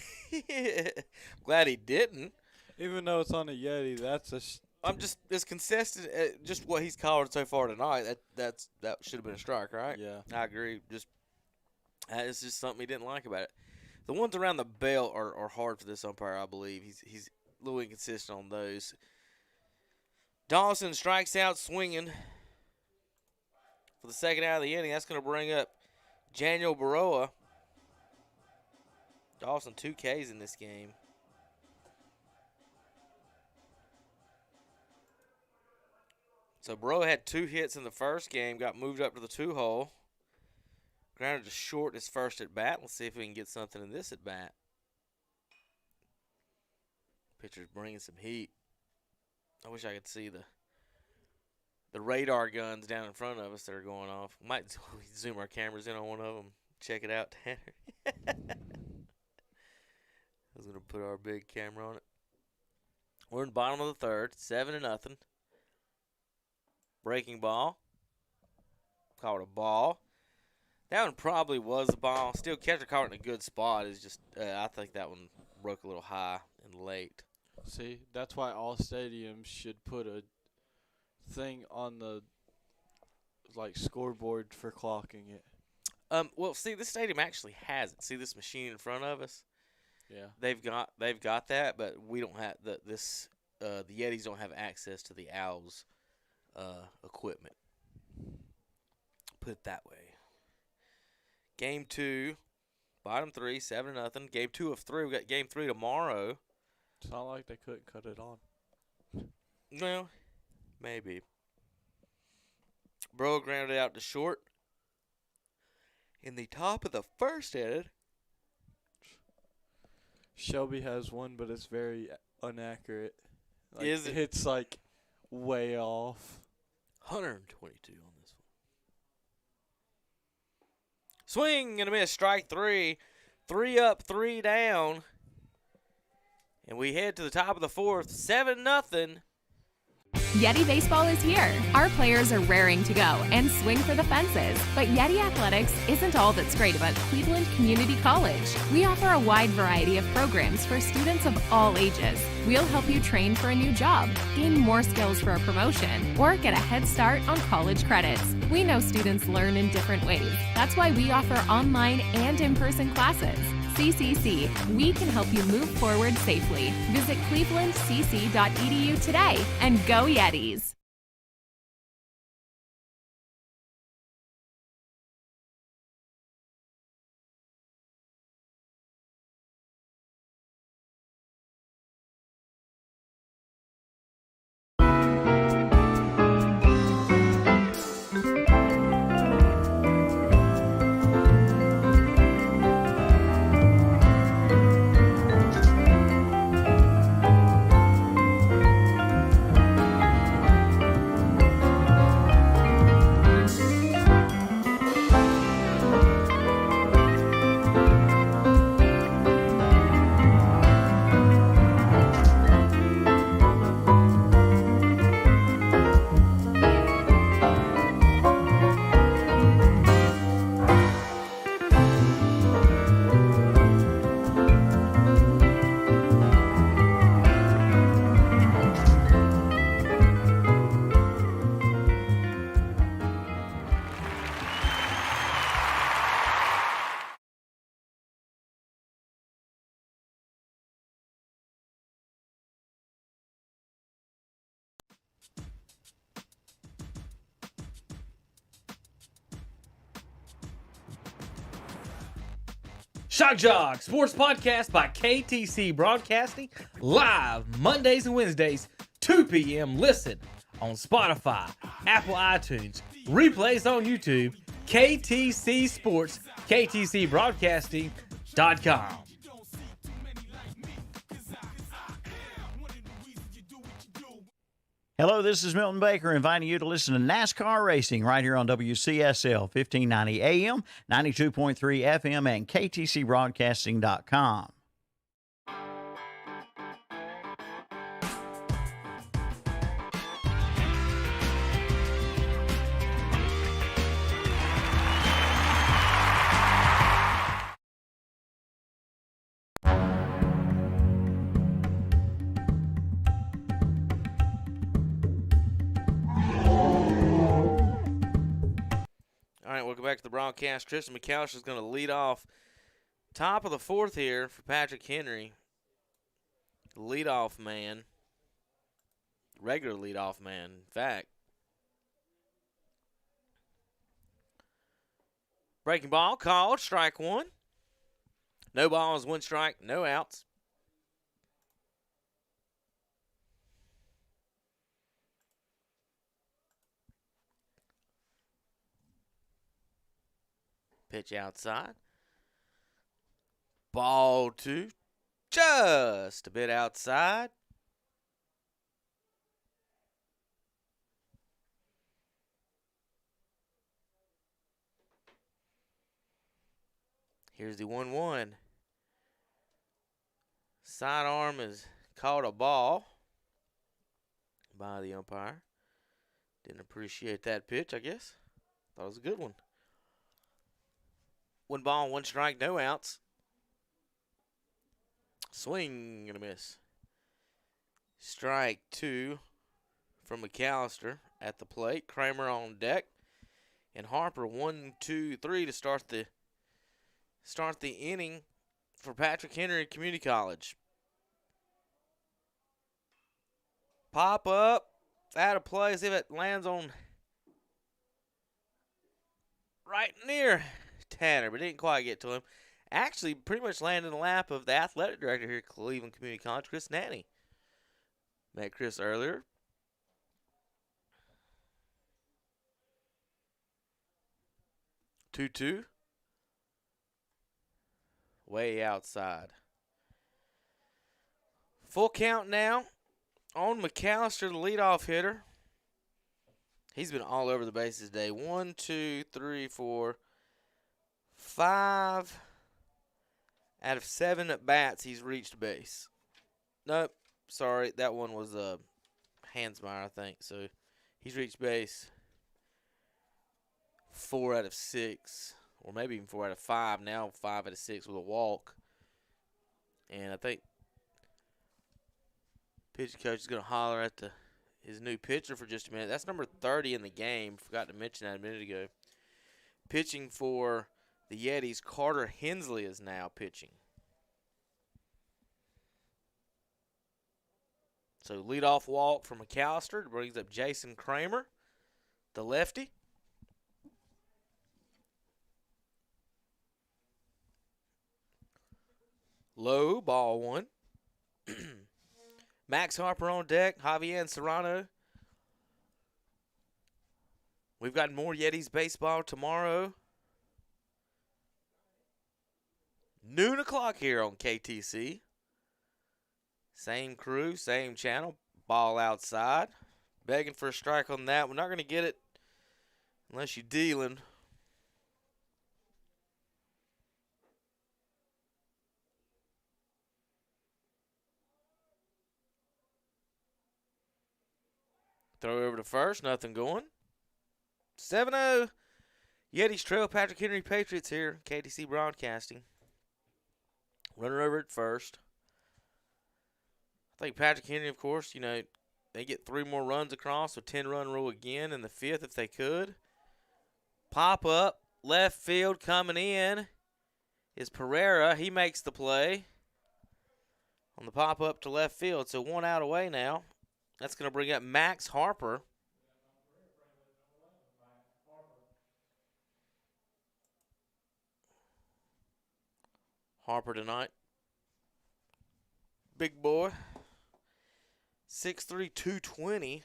Glad he didn't. Even though it's on a Yeti, that's a. I'm just as consistent at just what he's called so far tonight. That should have been a strike, right? Yeah, I agree. It's just something he didn't like about it. The ones around the belt are hard for this umpire, I believe. He's a little inconsistent on those. Dawson strikes out swinging for the second out of the inning. That's going to bring up Daniel Baroa. Dawson 2 Ks in this game. So Baroa had 2 hits in the first game, got moved up to the 2-hole. Grounded to short his first at bat. Let's see if we can get something in this at bat. Pitcher's bringing some heat. I wish I could see the radar guns down in front of us that are going off. We might zoom our cameras in on one of them. Check it out, Tanner. I was going to put our big camera on it. We're in the bottom of the third, 7-0. Breaking ball. Call it a ball. That one probably was a ball. Still, catcher caught it in a good spot. It's just, I think that one broke a little high and late. See, that's why all stadiums should put a thing on the scoreboard for clocking it. Well, see, this stadium actually has it. See this machine in front of us? Yeah. They've got that, but we don't have the Yetis don't have access to the Owls equipment. Put it that way. Game 2, bottom 3, 7-0. Game 2 of 3. We got game 3 tomorrow. It's not like they couldn't cut it on. Well, maybe. Bro grounded out to short. In the top of the first inning. Shelby has one, but it's very inaccurate. Like, Is it? It's like way off. 122 on this one. Swing and a miss. Strike three. 3 up, 3 down. And we head to the top of the fourth. 7-0. Yeti Baseball is here. Our players are raring to go and swing for the fences. But Yeti Athletics isn't all that's great about Cleveland Community College. We offer a wide variety of programs for students of all ages. We'll help you train for a new job, gain more skills for a promotion, or get a head start on college credits. We know students learn in different ways. That's why we offer online and in-person classes. CCC, we can help you move forward safely. Visit clevelandcc.edu today and go Yetis! Shock Jog Sports Podcast by KTC Broadcasting, live Mondays and Wednesdays, 2 p.m. Listen on Spotify, Apple iTunes, replays on YouTube, KTC Sports, KTCBroadcasting.com. Hello, this is Milton Baker inviting you to listen to NASCAR racing right here on WCSL 1590 AM, 92.3 FM, and KTCBroadcasting.com. All right, welcome back to the broadcast. Tristan McAllister is going to lead off top of the fourth here for Patrick Henry. Leadoff man. Regular leadoff man, in fact. Breaking ball called, strike one. No balls, 1 strike, no outs. Pitch outside. Ball 2. Just a bit outside. Here's the 1-1. Sidearm is called a ball by the umpire. Didn't appreciate that pitch, I guess. Thought it was a good one. 1 ball, 1 strike, no outs. Swing and a miss. Strike 2 from McAllister at the plate. Kramer on deck. And Harper 1, 2, 3 to start the inning for Patrick Henry Community College. Pop up. Out of play. See if it lands on right near Tanner, but didn't quite get to him. Actually, pretty much landed in the lap of the athletic director here at Cleveland Community College, Chris Nanny. Met Chris earlier. Two. Way outside. Full count now on McAllister, the leadoff hitter. He's been all over the bases today. 1, 2, 3, 4, 5 out of 7 at bats he's reached base. Nope, sorry, that one was Hansmeyer, I think. So he's reached base 4 out of 6, or maybe even 4 out of 5. Now 5 out of 6 with a walk. And I think pitching coach is going to holler at his new pitcher for just a minute. That's number 30 in the game. Forgot to mention that a minute ago. Pitching for the Yetis, Carter Hensley is now pitching. So leadoff walk from McAllister brings up Jason Kramer, the lefty. Low, ball 1. Max Harper on deck, Javier Serrano. We've got more Yetis baseball tomorrow. Noon o'clock here on KTC. Same crew, same channel. Ball outside. Begging for a strike on that. We're not going to get it unless you're dealing. Throw over to first. Nothing going. 7-0. Yetis trail Patrick Henry Patriots here. KTC Broadcasting. Runner over at first. I think Patrick Henry, of course, they get 3 more runs across, so 10-run rule again in the 5th if they could. Pop up, left field coming in is Pereira. He makes the play on the pop up to left field, so 1 out away now. That's going to bring up Max Harper. Harper tonight. Big boy. 6'3", 220.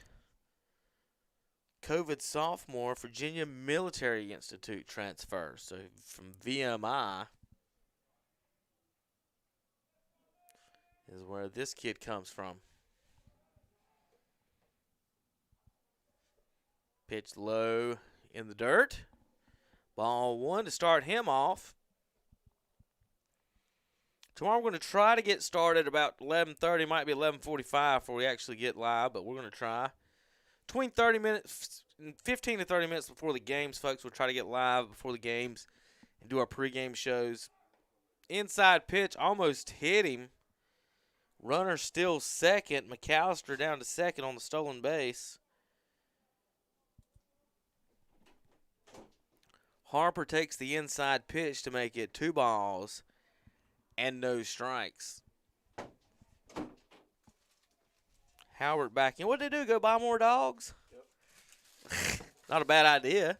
COVID sophomore, Virginia Military Institute transfer. So from VMI is where this kid comes from. Pitch low in the dirt. Ball 1 to start him off. Tomorrow we're going to try to get started about 11:30, might be 11:45 before we actually get live, but we're going to try. Between 15 to 30 minutes before the games, folks, we'll try to get live before the games and do our pregame shows. Inside pitch, almost hit him. Runner still second. McAllister down to second on the stolen base. Harper takes the inside pitch to make it 2 balls and no strikes. Howard back in. What did they do? Go buy more dogs? Yep. Not a bad idea.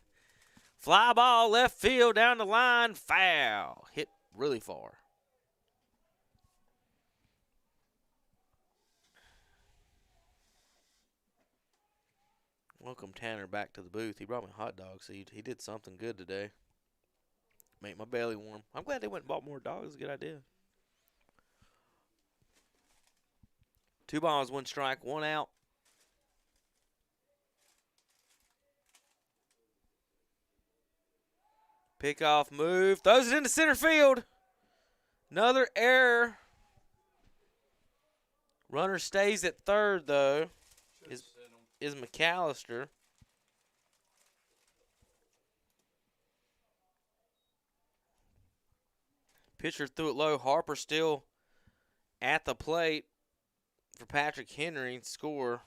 Fly ball left field down the line. Foul. Hit really far. Welcome Tanner back to the booth. He brought me hot dogs. So he did something good today. Make my belly warm. I'm glad they went and bought more dogs. It's a good idea. 2 balls, 1 strike, 1 out. Pickoff move. Throws it into center field. Another error. Runner stays at third, though. Is McAllister. Pitcher threw it low. Harper still at the plate for Patrick Henry. Score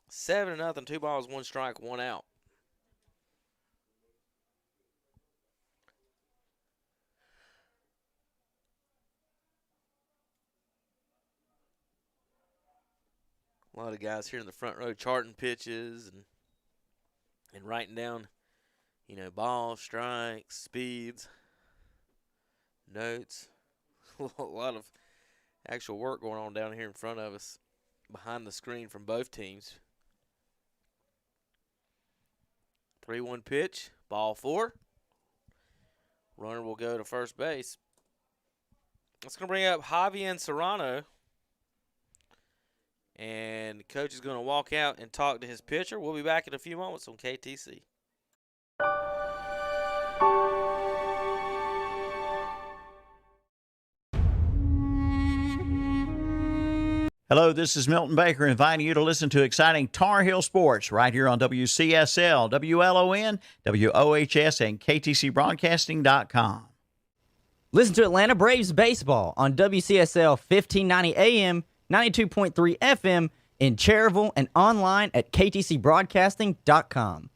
7-0. 2 balls, 1 strike, 1 out. A lot of guys here in the front row charting pitches and writing down, balls, strikes, speeds, notes. A lot of actual work going on down here in front of us, behind the screen from both teams. 3-1 pitch, ball 4. Runner will go to first base. That's going to bring up Javier Serrano. And the coach is going to walk out and talk to his pitcher. We'll be back in a few moments on KTC. Hello, this is Milton Baker inviting you to listen to exciting Tar Heel sports right here on WCSL, WLON, WOHS, and KTCBroadcasting.com. Listen to Atlanta Braves baseball on WCSL 1590 AM, 92.3 FM in Cherryville and online at KTCBroadcasting.com.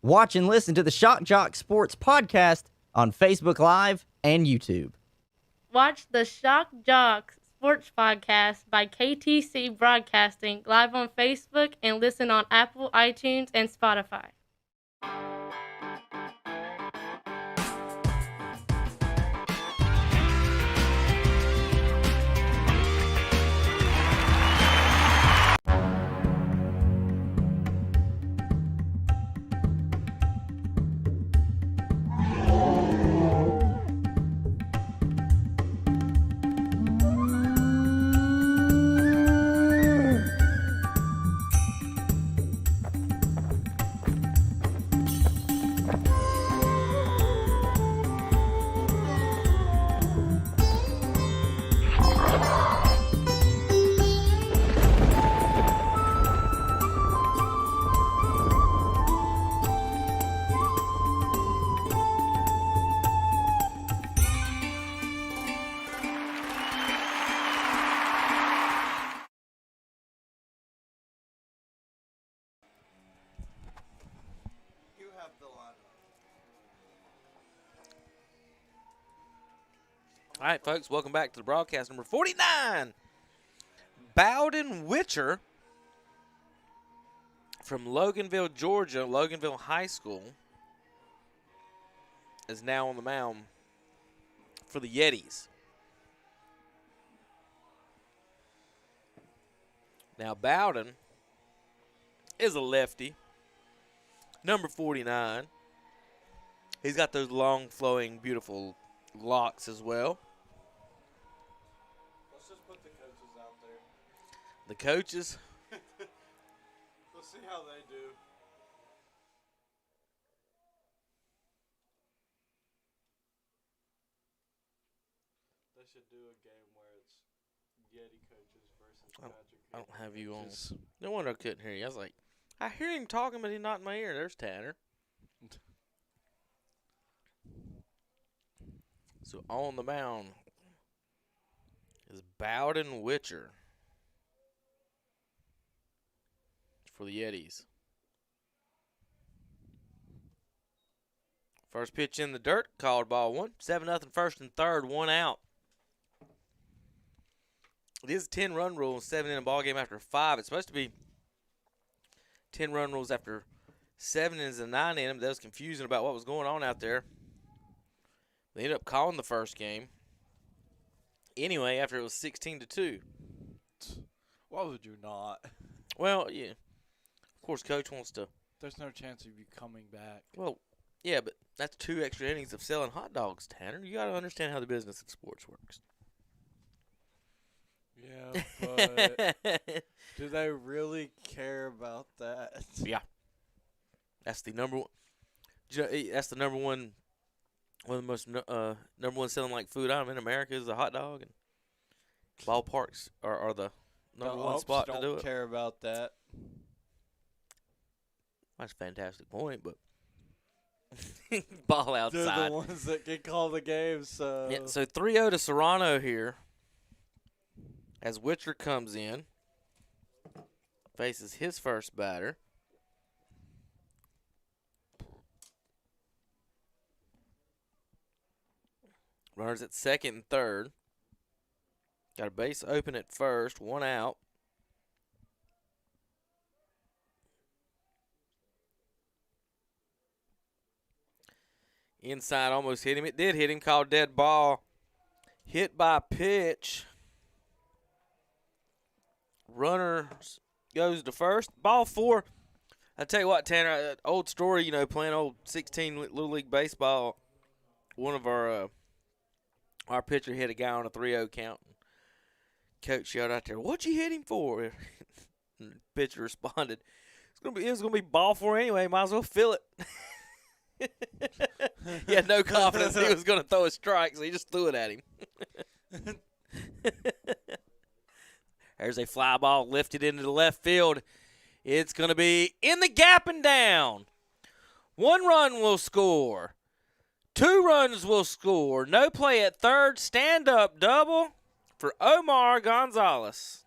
Watch and listen to the Shock Jock Sports Podcast on Facebook Live and YouTube. Watch the Shock Jock Sports Podcast by KTC Broadcasting live on Facebook and listen on Apple, iTunes, and Spotify. All right, folks, welcome back to the broadcast number 49. Bowden Witcher from Loganville, Georgia, Loganville High School, is now on the mound for the Yetis. Now, Bowden is a lefty, number 49. He's got those long, flowing, beautiful locks as well. Let's just put the coaches out there. The coaches, Let's see how they do. They should do a game where it's Yeti coaches versus Patrick. I don't have you on. coaches. No wonder I couldn't hear you. I was like, I hear him talking, but he's not in my ear. There's Tanner. So on the mound is Bowden Witcher for the Yetis. First pitch in the dirt, called ball one. 7-0 first and third, 1 out. It is a 10-run rule, 7 in a ball game after 5. It's supposed to be 10-run rules after 7 innings and 9 innings. That was confusing about what was going on out there. They ended up calling the first game. Anyway, after it was 16-2. Why would you not? Well, yeah. Of course, Coach wants to. There's no chance of you coming back. Well, yeah, but that's 2 extra innings of selling hot dogs, Tanner. You got to understand how the business of sports works. Yeah, but do they really care about that? Yeah. That's the number one. That's the number one. One of the most number one selling like food item in America is the hot dog, and ballparks are the number The one ups spot to do don't it. care about that. That's a fantastic point, but ball outside. They're the ones that can call the game, so. Yeah, so 3-0 to Serrano here as Witcher comes in, faces his first batter. Runners at second and third. Got a base open at first, 1 out. Inside almost hit him. It did hit him, called dead ball. Hit by pitch. Runner goes to first. Ball 4. I tell you what, Tanner, old story, you know, playing old 16 Little League baseball. One of our pitcher hit a guy on a 3-0 count. Coach yelled out there, "What'd you hit him for?" And the pitcher responded, "It was gonna be ball four anyway. Might as well fill it." He had no confidence he was gonna throw a strike, so he just threw it at him. There's a fly ball lifted into the left field. It's gonna be in the gap and down. 1 run will score. 2 runs will score. No play at third. Stand up double for Omar Gonzalez.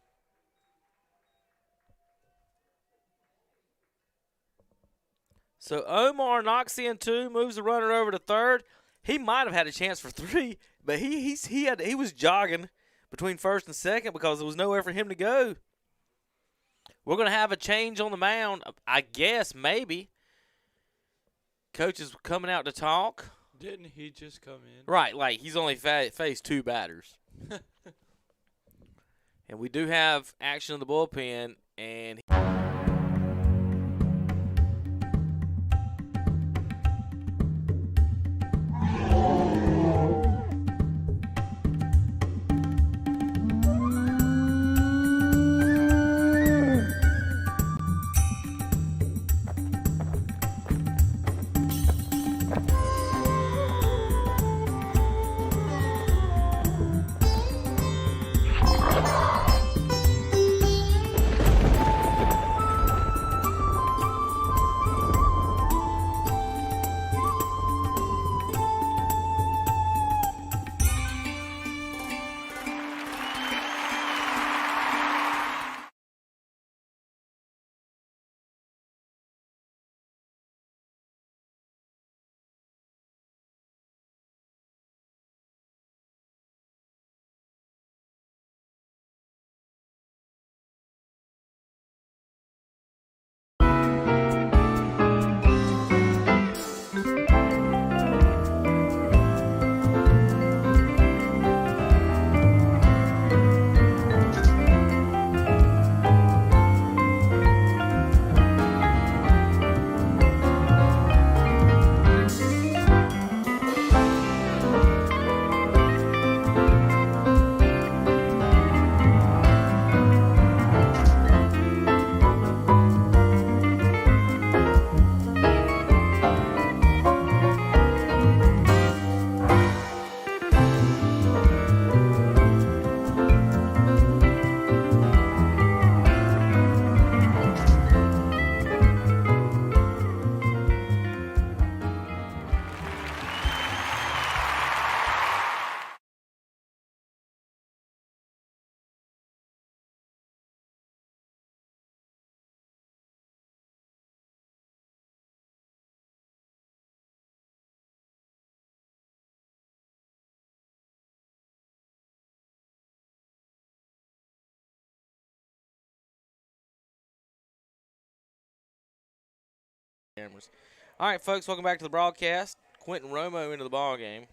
So Omar knocks in 2, moves the runner over to third. He might have had a chance for 3, but he was jogging between first and second because there was nowhere for him to go. We're going to have a change on the mound, I guess, maybe. Coach is coming out to talk. Didn't he just come in? Right, like he's only faced 2 batters. And we do have action in the bullpen, and cameras. All right, folks, welcome back to the broadcast. Quentin Romo into the ball game.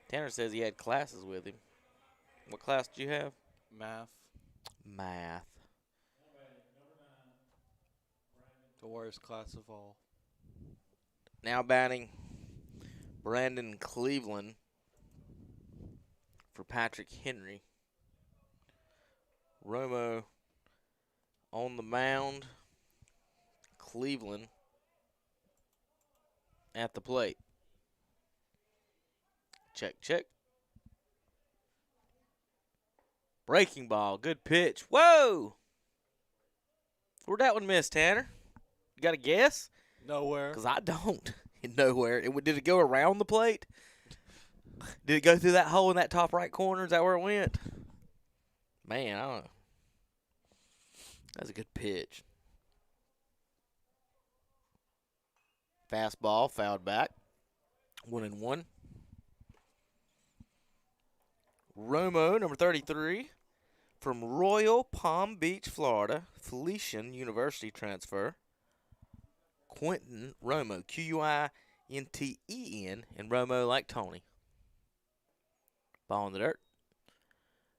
Tanner says he had classes with him. What class did you have? Math. Math. The worst class of all. Now batting Brandon Cleveland for Patrick Henry. Romo on the mound. Cleveland at the plate. Check, check. Breaking ball. Good pitch. Whoa! Where'd that one miss, Tanner? You got a guess? Nowhere. Because I don't. Nowhere. Did it go around the plate? Did it go through that hole in that top right corner? Is that where it went? Man, I don't know. That's a good pitch. Fastball, fouled back. 1-1. Romo, number 33, from Royal Palm Beach, Florida, Felician University transfer. Quentin Romo, Quinten, and Romo like Tony. Ball in the dirt.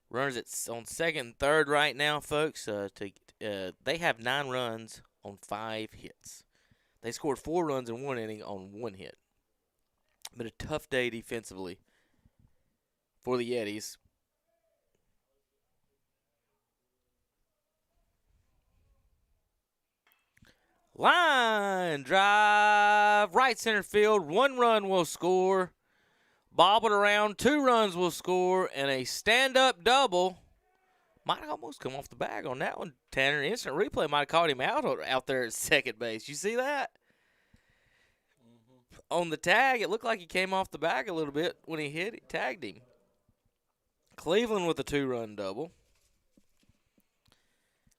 Runners on second and third right now, folks. They have 9 runs on 5 hits. They scored 4 runs in 1 inning on 1 hit. Been a tough day defensively for the Yetis. Line drive, right center field. 1 run will score. Bobbled around, 2 runs will score, and a stand-up double. Might have almost come off the bag on that one, Tanner. Instant replay might have caught him out there at second base. You see that? Mm-hmm. On the tag, it looked like he came off the bag a little bit when he hit it, tagged him. Cleveland with a 2-run double.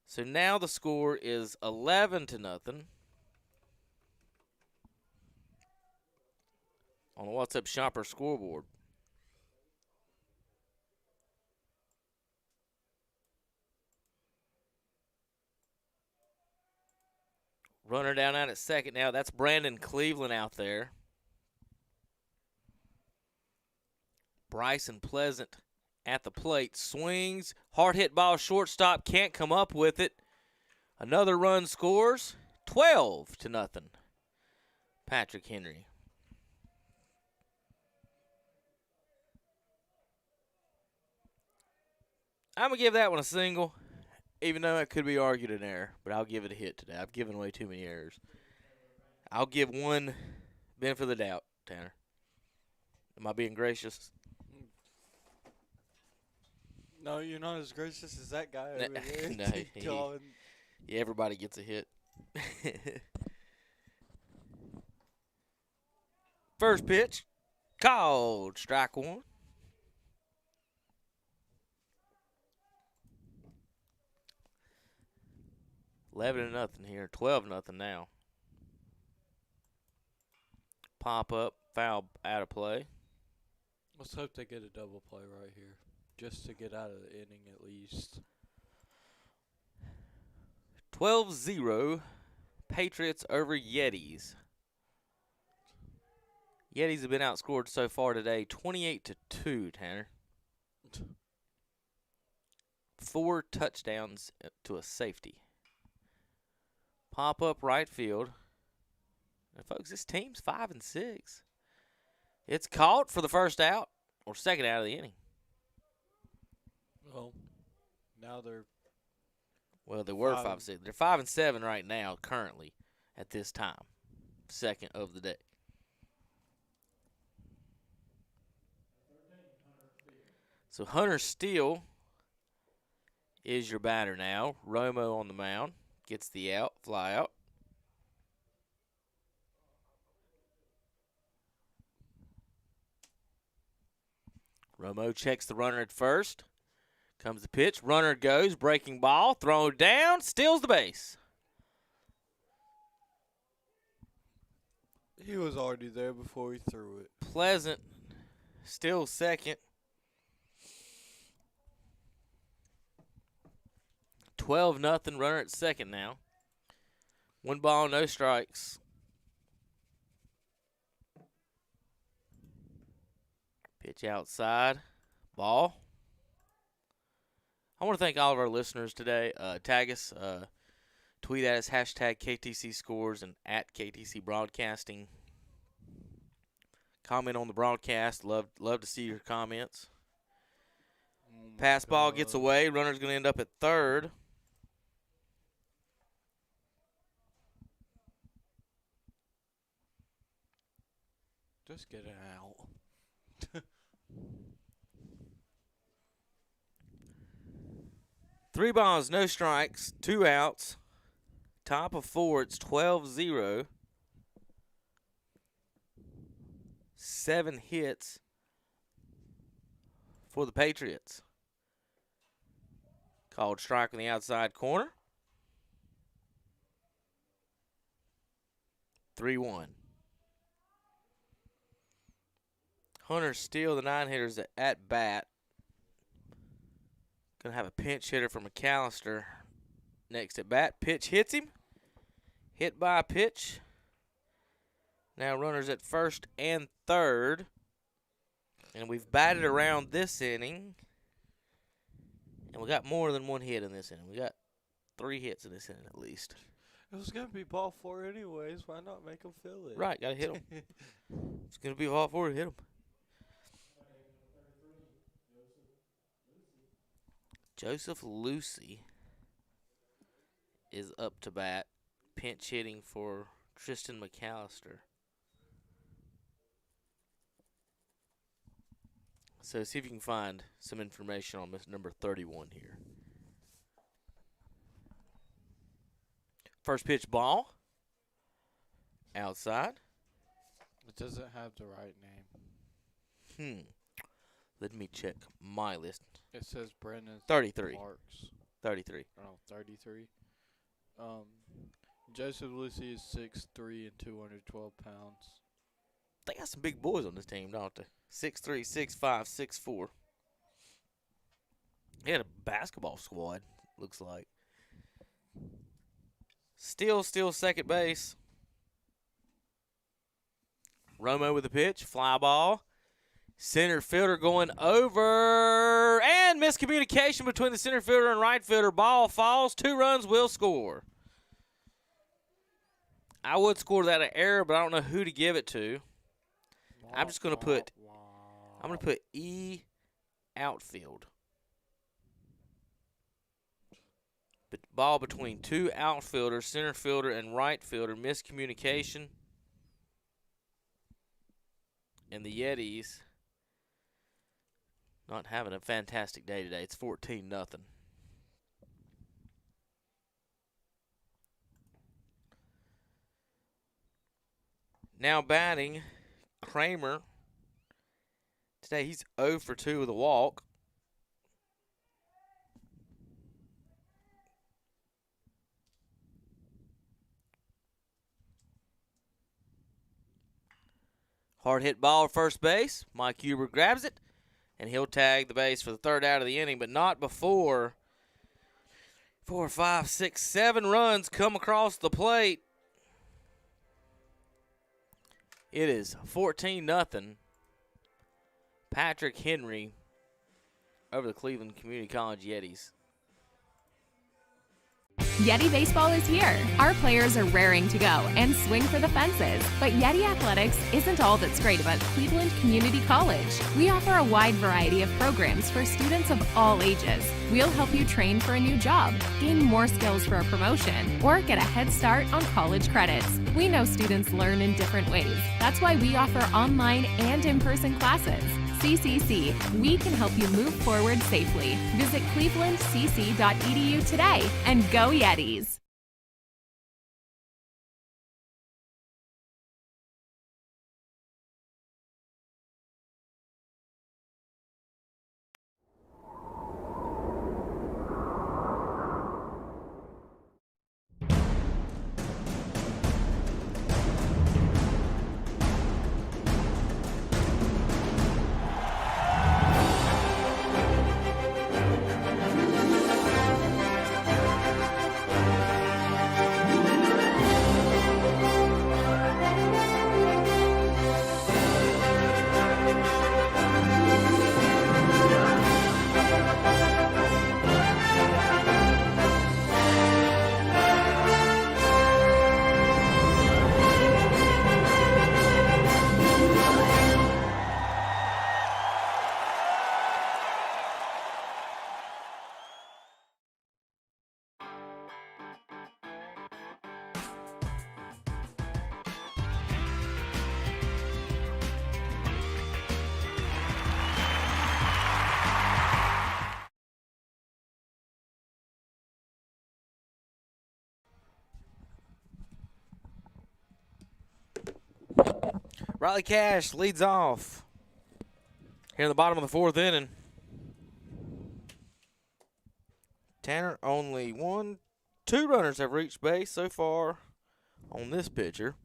So now the score is 11-0 on the What's Up Shopper scoreboard. Runner down out at second now. That's Brandon Cleveland out there. Bryson Pleasant at the plate. Swings. Hard hit ball shortstop. Can't come up with it. Another run scores. 12-0. Patrick Henry. I'm going to give that one a single, even though it could be argued an error, but I'll give it a hit today. I've given away too many errors. I'll give one benefit of the doubt, Tanner. Am I being gracious? No, you're not as gracious as that guy over there. No, yeah, everybody gets a hit. First pitch, called strike 1. $11-0 here, 12-0 now. Pop up, foul out of play. Let's hope they get a double play right here, just to get out of the inning at least. 12-0, Patriots over Yetis. Yetis have been outscored so far today, 28-2, Tanner. 4 touchdowns to a safety. Pop up right field. And folks, this team's 5-6. It's caught for the first out or second out of the inning. Well, now they're. Well, they were 5-6. They're 5-7 right now, currently, at this time, second of the day. So Hunter Steele is your batter now. Romo on the mound. Gets the out, fly out. Romo checks the runner at first. Comes the pitch. Runner goes. Breaking ball. Thrown down. Steals the base. He was already there before he threw it. Pleasant still second. 12-0, runner at second now. 1 ball, no strikes. Pitch outside. Ball. I want to thank all of our listeners today. Tag us, tweet at us, hashtag KTC Scores and at KTC Broadcasting. Comment on the broadcast. Love to see your comments. Pass ball gets away. Runner's going to end up at third. Just get it out. 3 balls, no strikes, 2 outs. Top of 4, it's 12-0. 7 hits for the Patriots. Called strike on the outside corner. 3-1. Hunter Steele, the 9-hitter's at bat. Going to have a pinch hitter for McAllister next at bat. Pitch hits him. Hit by a pitch. Now runners at first and third. And we've batted around this inning. And we got more than 1 hit in this inning. We got 3 hits in this inning at least. It was going to be ball 4 anyways. Why not make them feel it? Right, got to hit them. It's going to be ball 4 to hit them. Joseph Lucy is up to bat, pinch hitting for Tristan McAllister. So see if you can find some information on this number 31 here. First pitch ball. Outside. It doesn't have the right name. Let me check my list. It says Brennan 33. Marks. 33. Oh, 33. Joseph Lucy is 6'3" and 212 pounds. They got some big boys on this team, don't they? 6'3", 6'5", 6'4". He had a basketball squad, looks like. Still second base. Romo with the pitch, fly ball. Center fielder going over, and miscommunication between the center fielder and right fielder. Ball falls, 2 runs will score. I would score that an error, but I don't know who to give it to. I'm just going to put E outfield. But ball between 2 outfielders, center fielder and right fielder, miscommunication. And the Yetis not having a fantastic day today. It's 14-0. Now batting, Kramer. Today he's 0 for 2 with a walk. Hard hit ball at first base. Mike Huber grabs it, and he'll tag the base for the 3rd out of the inning, but not before 4, 5, 6, 7 runs come across the plate. It is 14-0. Patrick Henry over the Cleveland Community College Yetis. Yeti Baseball is here. Our players are raring to go and swing for the fences. But Yeti Athletics isn't all that's great about Cleveland Community College. We offer a wide variety of programs for students of all ages. We'll help you train for a new job, gain more skills for a promotion, or get a head start on college credits. We know students learn in different ways. That's why we offer online and in-person classes. CCC, we can help you move forward safely. Visit clevelandcc.edu today and go Yetis! Riley Cash leads off here in the bottom of the 4th inning. Tanner, only 2 runners have reached base so far on this pitcher.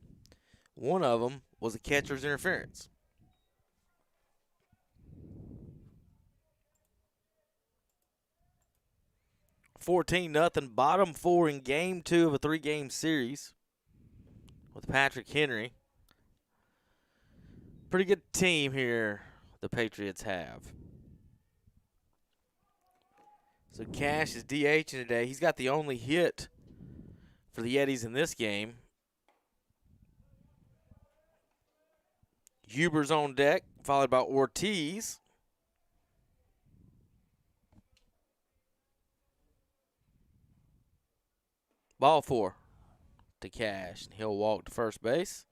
One of them was a catcher's interference. $14-0, bottom 4 in Game 2 of a 3-game series with Patrick Henry. Pretty good team here the Patriots have. So Cash is DHing today. He's got the only hit for the Yetis in this game. Huber's on deck, followed by Ortiz. Ball 4 to Cash, and he'll walk to first base.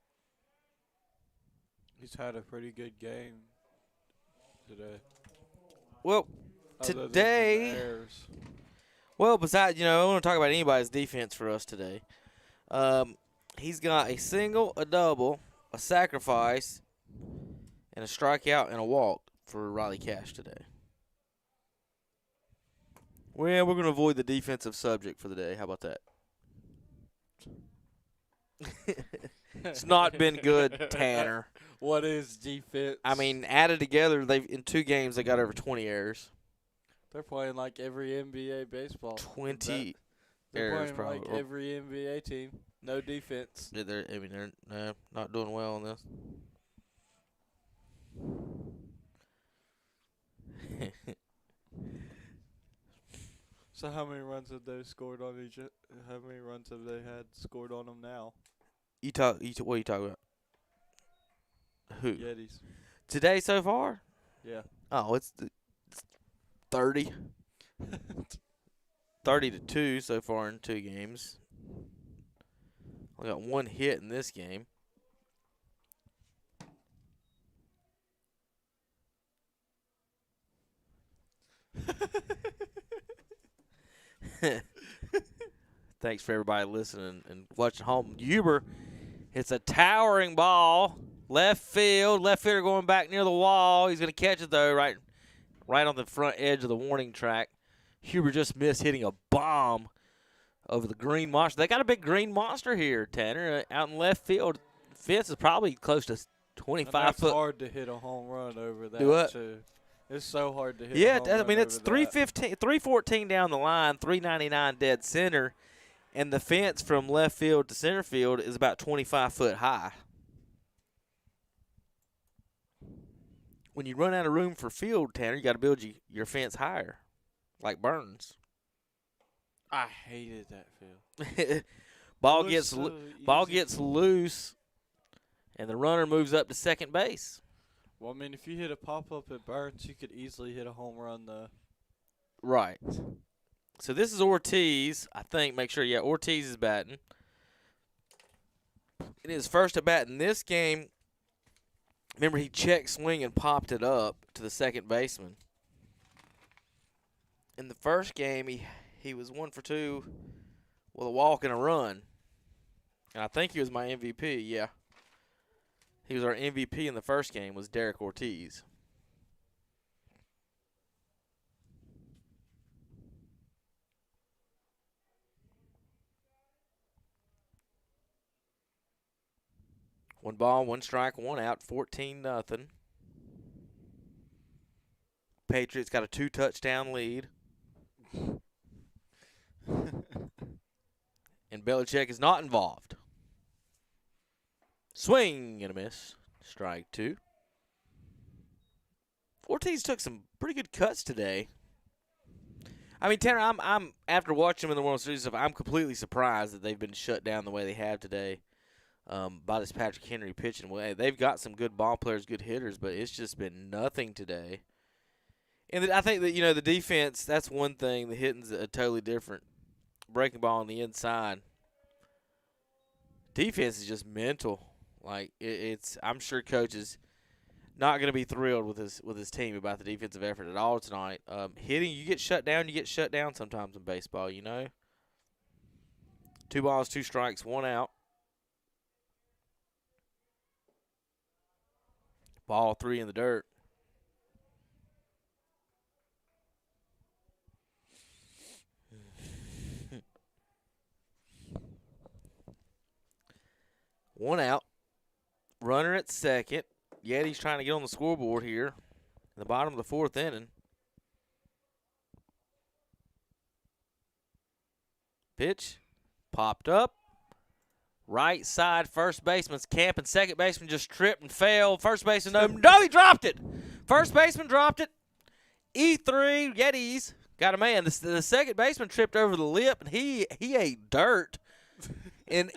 He's had a pretty good game today. Well, Other than the today, errors. well, besides, I want to talk about anybody's defense for us today. He's got a single, a double, a sacrifice, and a strikeout and a walk for Riley Cash today. Well, we're going to avoid the defensive subject for the day. How about that? It's not been good, Tanner. What is defense? I mean, added together, in 2 games they got over 20 errors. They're playing like every NBA baseball. 20 They're errors, playing probably. like every NBA team. No defense. They're not doing well on this. So how many runs have they scored on each? How many runs have they had scored on them now? What are you talking about? Who? Yetis. Today so far? Yeah. Oh, it's 30. 30-2 so far in 2 games. I got 1 hit in this game. Thanks for everybody listening and watching home. Huber hits a towering ball. Left field. Left fielder going back near the wall. He's going to catch it, though, right on the front edge of the warning track. Huber just missed hitting a bomb over the green monster. They got a big green monster here, Tanner, out in left field. Fence is probably close to 25 It's foot. hard to hit a home run over that, Do what? too. It's so hard to hit Yeah, a home run I mean, it's over 315, 314 down the line, 399 dead center, and the fence from left field to center field is about 25 foot high. When you run out of room for field, Tanner, you got to build your fence higher, like Burns. I hated that field. Ball It gets was so ball easy. gets loose, and the runner moves up to second base. Well, I mean, if you hit a pop-up at Burns, you could easily hit a home run, though. Right. So this is Ortiz, I think. Make sure, yeah, Ortiz is batting. In his first at bat in this game, remember he checked swing and popped it up to the second baseman. In the first game, he was 1 for 2 with a walk and a run. And I think he was my MVP, yeah. He was our MVP in the first game, was Derek Ortiz. One ball, 1 strike, 1 out, 14-0. Patriots got a 2-touchdown lead. And Belichick is not involved. Swing and a miss. Strike 2. Ortiz took some pretty good cuts today. I mean, Tanner, I'm after watching them in the World Series stuff, I'm completely surprised that they've been shut down the way they have today by this Patrick Henry pitching. Well, they've got some good ball players, good hitters, but it's just been nothing today. And I think that, the defense, that's one thing. The hitting's totally different. Breaking ball on the inside. Defense is just mental. Like, I'm sure coach is not going to be thrilled with his team about the defensive effort at all tonight. Hitting, you get shut down sometimes in baseball, 2 balls, 2 strikes, 1 out. Ball 3 in the dirt. One out. Runner at second. Yeti's trying to get on the scoreboard here in the bottom of the 4th inning. Pitch. Popped up. Right side first baseman's camping. Second baseman just tripped and fell. First baseman, no, he dropped it. First baseman dropped it. E3, Yetis got a man. The second baseman tripped over the lip, and he ate dirt. And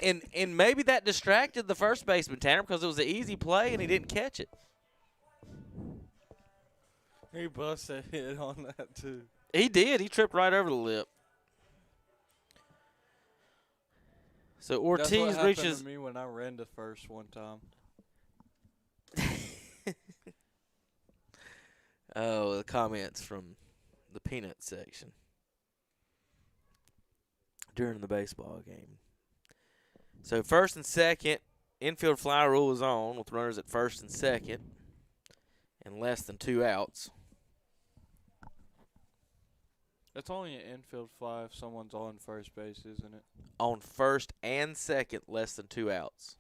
maybe that distracted the first baseman, Tanner, because it was an easy play and he didn't catch it. He busted a hit on that, too. He did. He tripped right over the lip. So That's Ortiz what happened reaches. to me when I ran the first one time. Oh, the comments from the peanut section during the baseball game. So first and second, infield fly rule is on with runners at first and second and less than 2 outs. It's only an infield fly if someone's on first base, isn't it? On first and second, less than 2 outs.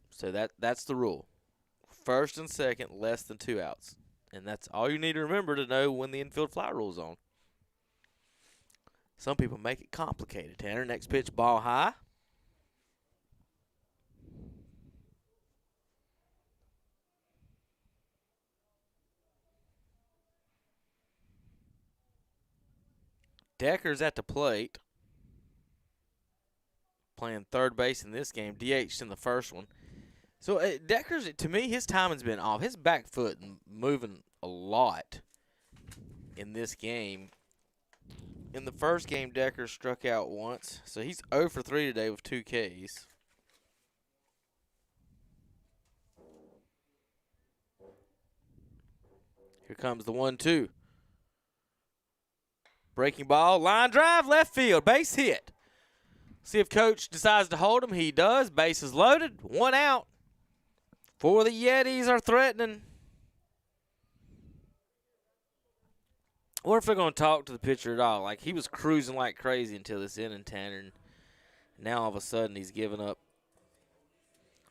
So that's the rule. First and second, less than 2 outs. And that's all you need to remember to know when the infield fly rule's on. Some people make it complicated. Tanner, next pitch, ball high. Decker's at the plate. Playing third base in this game. DH'd in the first one. So Decker's, to me, his timing's been off. His back foot moving a lot in this game. In the first game, Decker struck out once. So he's 0 for 3 today with 2 Ks. Here comes the 1-2. Breaking ball, line drive, left field, base hit. See if Coach decides to hold him. He does. Base is loaded. 1 out. For the Yetis are threatening. I wonder if they're going to talk to the pitcher at all. Like, he was cruising like crazy until this inning, Tanner. And now all of a sudden he's giving up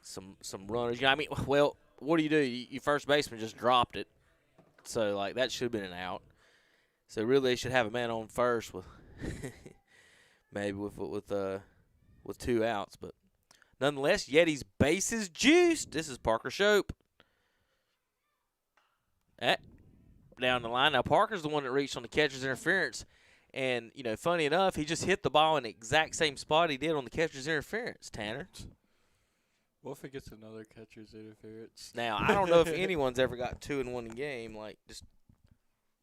some runners. You know, I mean, well, what do? Your first baseman just dropped it. So, like, that should have been an out. So, really, they should have a man on first with maybe with 2 outs. But nonetheless, Yeti's base is juiced. This is Parker Shope. Down the line. Now, Parker's the one that reached on the catcher's interference. And, you know, funny enough, he just hit the ball in the exact same spot he did on the catcher's interference, Tanner. What if it gets another catcher's interference? Now, I don't know if anyone's ever got 2 in one game, like, just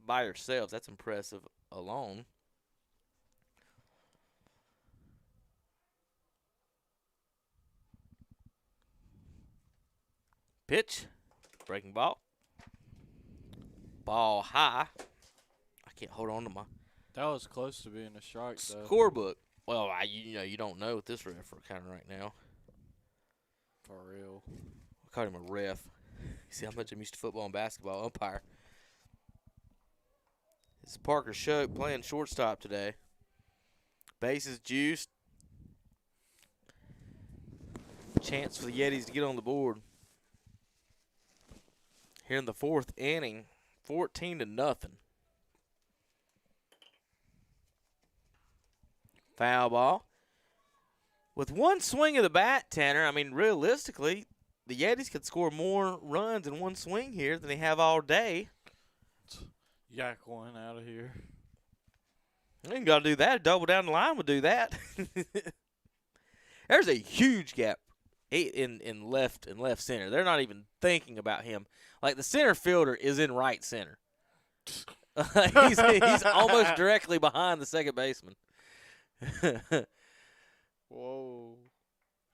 by yourselves. That's impressive alone. Pitch. Breaking ball. Ball high. I can't hold on to my That was close to being a strike, though. scorebook. Well, you don't know with this ref kind of right now. For real. I called him a ref. See how much I'm used to football and basketball. Umpire. This is Parker Shope playing shortstop today. Bases juiced. Chance for the Yetis to get on the board. Here in the 4th inning, 14-0. Foul ball. With one swing of the bat, Tanner, I mean, realistically, the Yetis could score more runs in one swing here than they have all day. Yak one out of here. You ain't got to do that. Double down the line would do that. There's a huge gap in left center. They're not even thinking about him. Like, the center fielder is in right center. he's almost directly behind the second baseman. Whoa.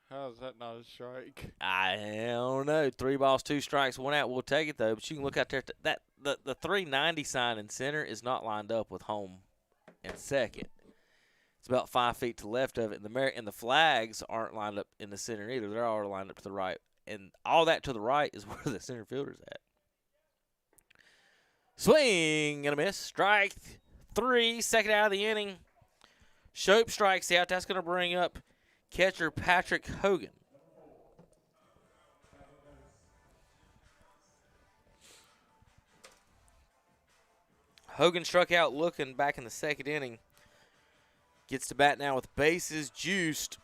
How is that not a strike? I don't know. 3 balls, 2 strikes, 1 out. We'll take it, though. But you can look out there. The 390 sign in center is not lined up with home and second. It's about 5 feet to the left of it. And the flags aren't lined up in the center either. They're all lined up to the right. And all that to the right is where the center fielder's at. Swing and a miss. Strike 3, second out of the inning. Shope strikes out. That's going to bring up catcher Patrick Hogan. Hogan struck out looking back in the 2nd inning. Gets to bat now with bases juiced.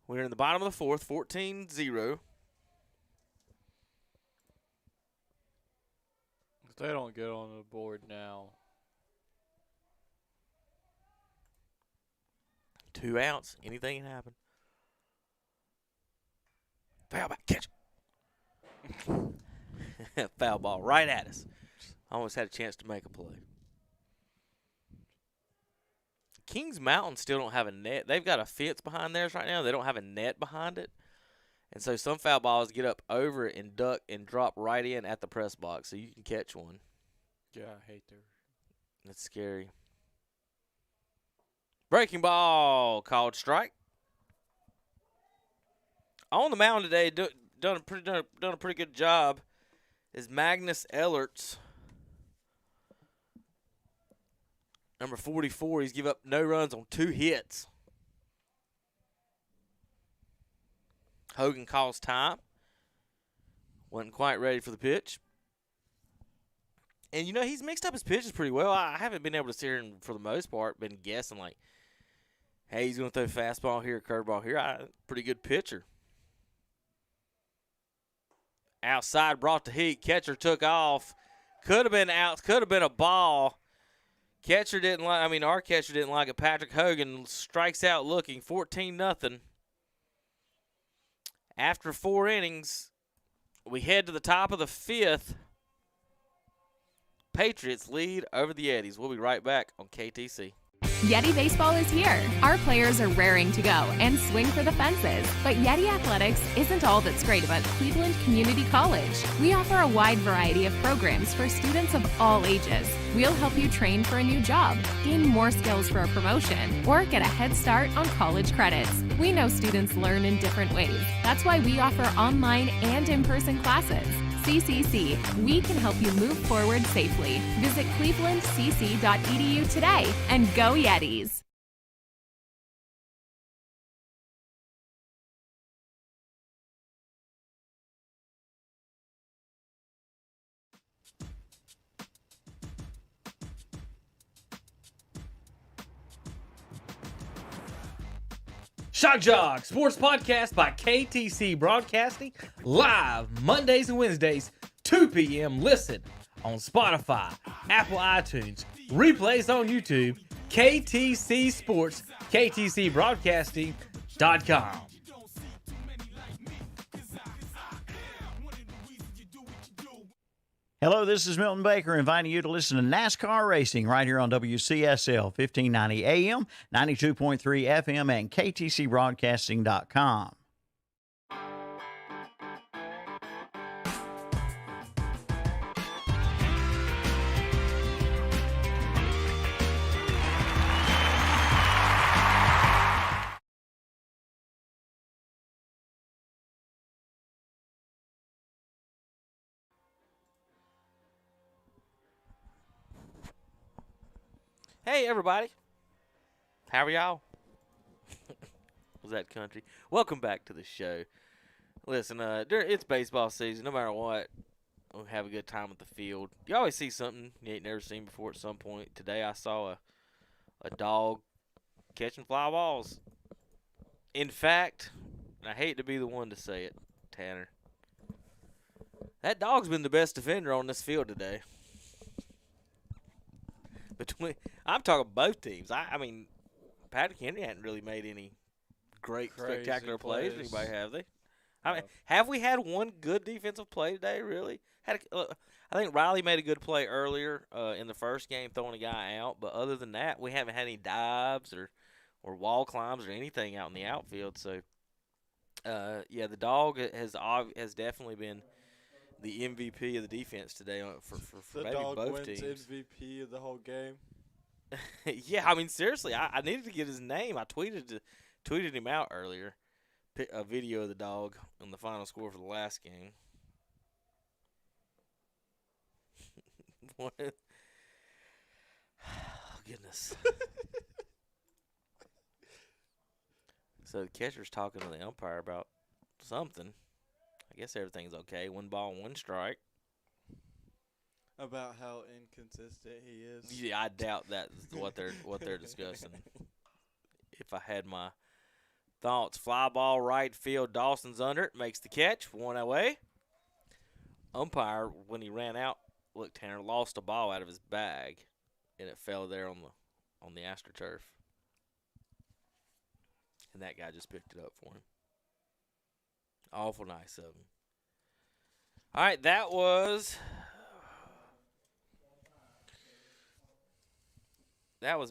We're in the bottom of the 4th, 14-0. If they don't get on the board now. 2 outs. Anything can happen. Foul back, catch. Foul ball right at us. Almost had a chance to make a play. Kings Mountain still don't have a net. They've got a fence behind theirs right now. They don't have a net behind it. And so some foul balls get up over it and duck and drop right in at the press box, so you can catch one. Yeah, I hate their. That's scary. Breaking ball, called strike. On the mound today, done a pretty good job, is Magnus Ellerts. Number 44, he's given up no runs on 2 hits. Hogan calls time. Wasn't quite ready for the pitch. And, he's mixed up his pitches pretty well. I haven't been able to see him for the most part, been guessing like, hey, he's going to throw fastball here, curveball here. Pretty good pitcher. Outside brought the heat. Catcher took off. Could have been out. Could have been a ball. Catcher didn't like. Our catcher didn't like it. Patrick Hogan strikes out looking. 14-0. After 4 innings, we head to the top of the 5th. Patriots lead over the Yetis. We'll be right back on KTC. Yeti Baseball is here. Our players are raring to go and swing for the fences. But Yeti Athletics isn't all that's great about Cleveland Community College. We offer a wide variety of programs for students of all ages. We'll help you train for a new job, gain more skills for a promotion, or get a head start on college credits. We know students learn in different ways. That's why we offer online and in-person classes. CCC, we can help you move forward safely. Visit clevelandcc.edu today and go Yetis. Shock Jog Sports Podcast by KTC Broadcasting, live Mondays and Wednesdays, 2 p.m. Listen on Spotify, Apple iTunes, replays on YouTube, KTC Sports, KTCBroadcasting.com. Hello, this is Milton Baker inviting you to listen to NASCAR racing right here on WCSL 1590 AM, 92.3 FM, and KTCBroadcasting.com. Hey, everybody. How are y'all? Was that country? Welcome back to the show. Listen, it's baseball season. No matter what, we'll have a good time at the field. You always see something you ain't never seen before at some point. Today I saw a dog catching fly balls. In fact, and I hate to be the one to say it, Tanner, that dog's been the best defender on this field today. I'm talking both teams. I mean, Patrick Henry hadn't really made any great spectacular plays. Anybody have they? Have we had one good defensive play today? Really? I think Riley made a good play earlier in the first game, throwing a guy out. But other than that, we haven't had any dives or wall climbs or anything out in the outfield. So, yeah, the dog has definitely been the MVP of the defense today for maybe both teams. The dog wins MVP of the whole game. Yeah, I mean, seriously, I needed to get his name. I tweeted him out earlier, a video of the dog on the final score for the last game. What? Oh, goodness. So the catcher's talking to the umpire about something. I guess everything's okay. 1 ball, 1 strike. About how inconsistent he is. Yeah, I doubt that's what they're discussing. If I had my thoughts, fly ball right field. Dawson's under it, makes the catch, 1 away. Umpire, when he ran out, look, Tanner lost a ball out of his bag, and it fell there on the AstroTurf. And that guy just picked it up for him. Awful nice of him. All right, that was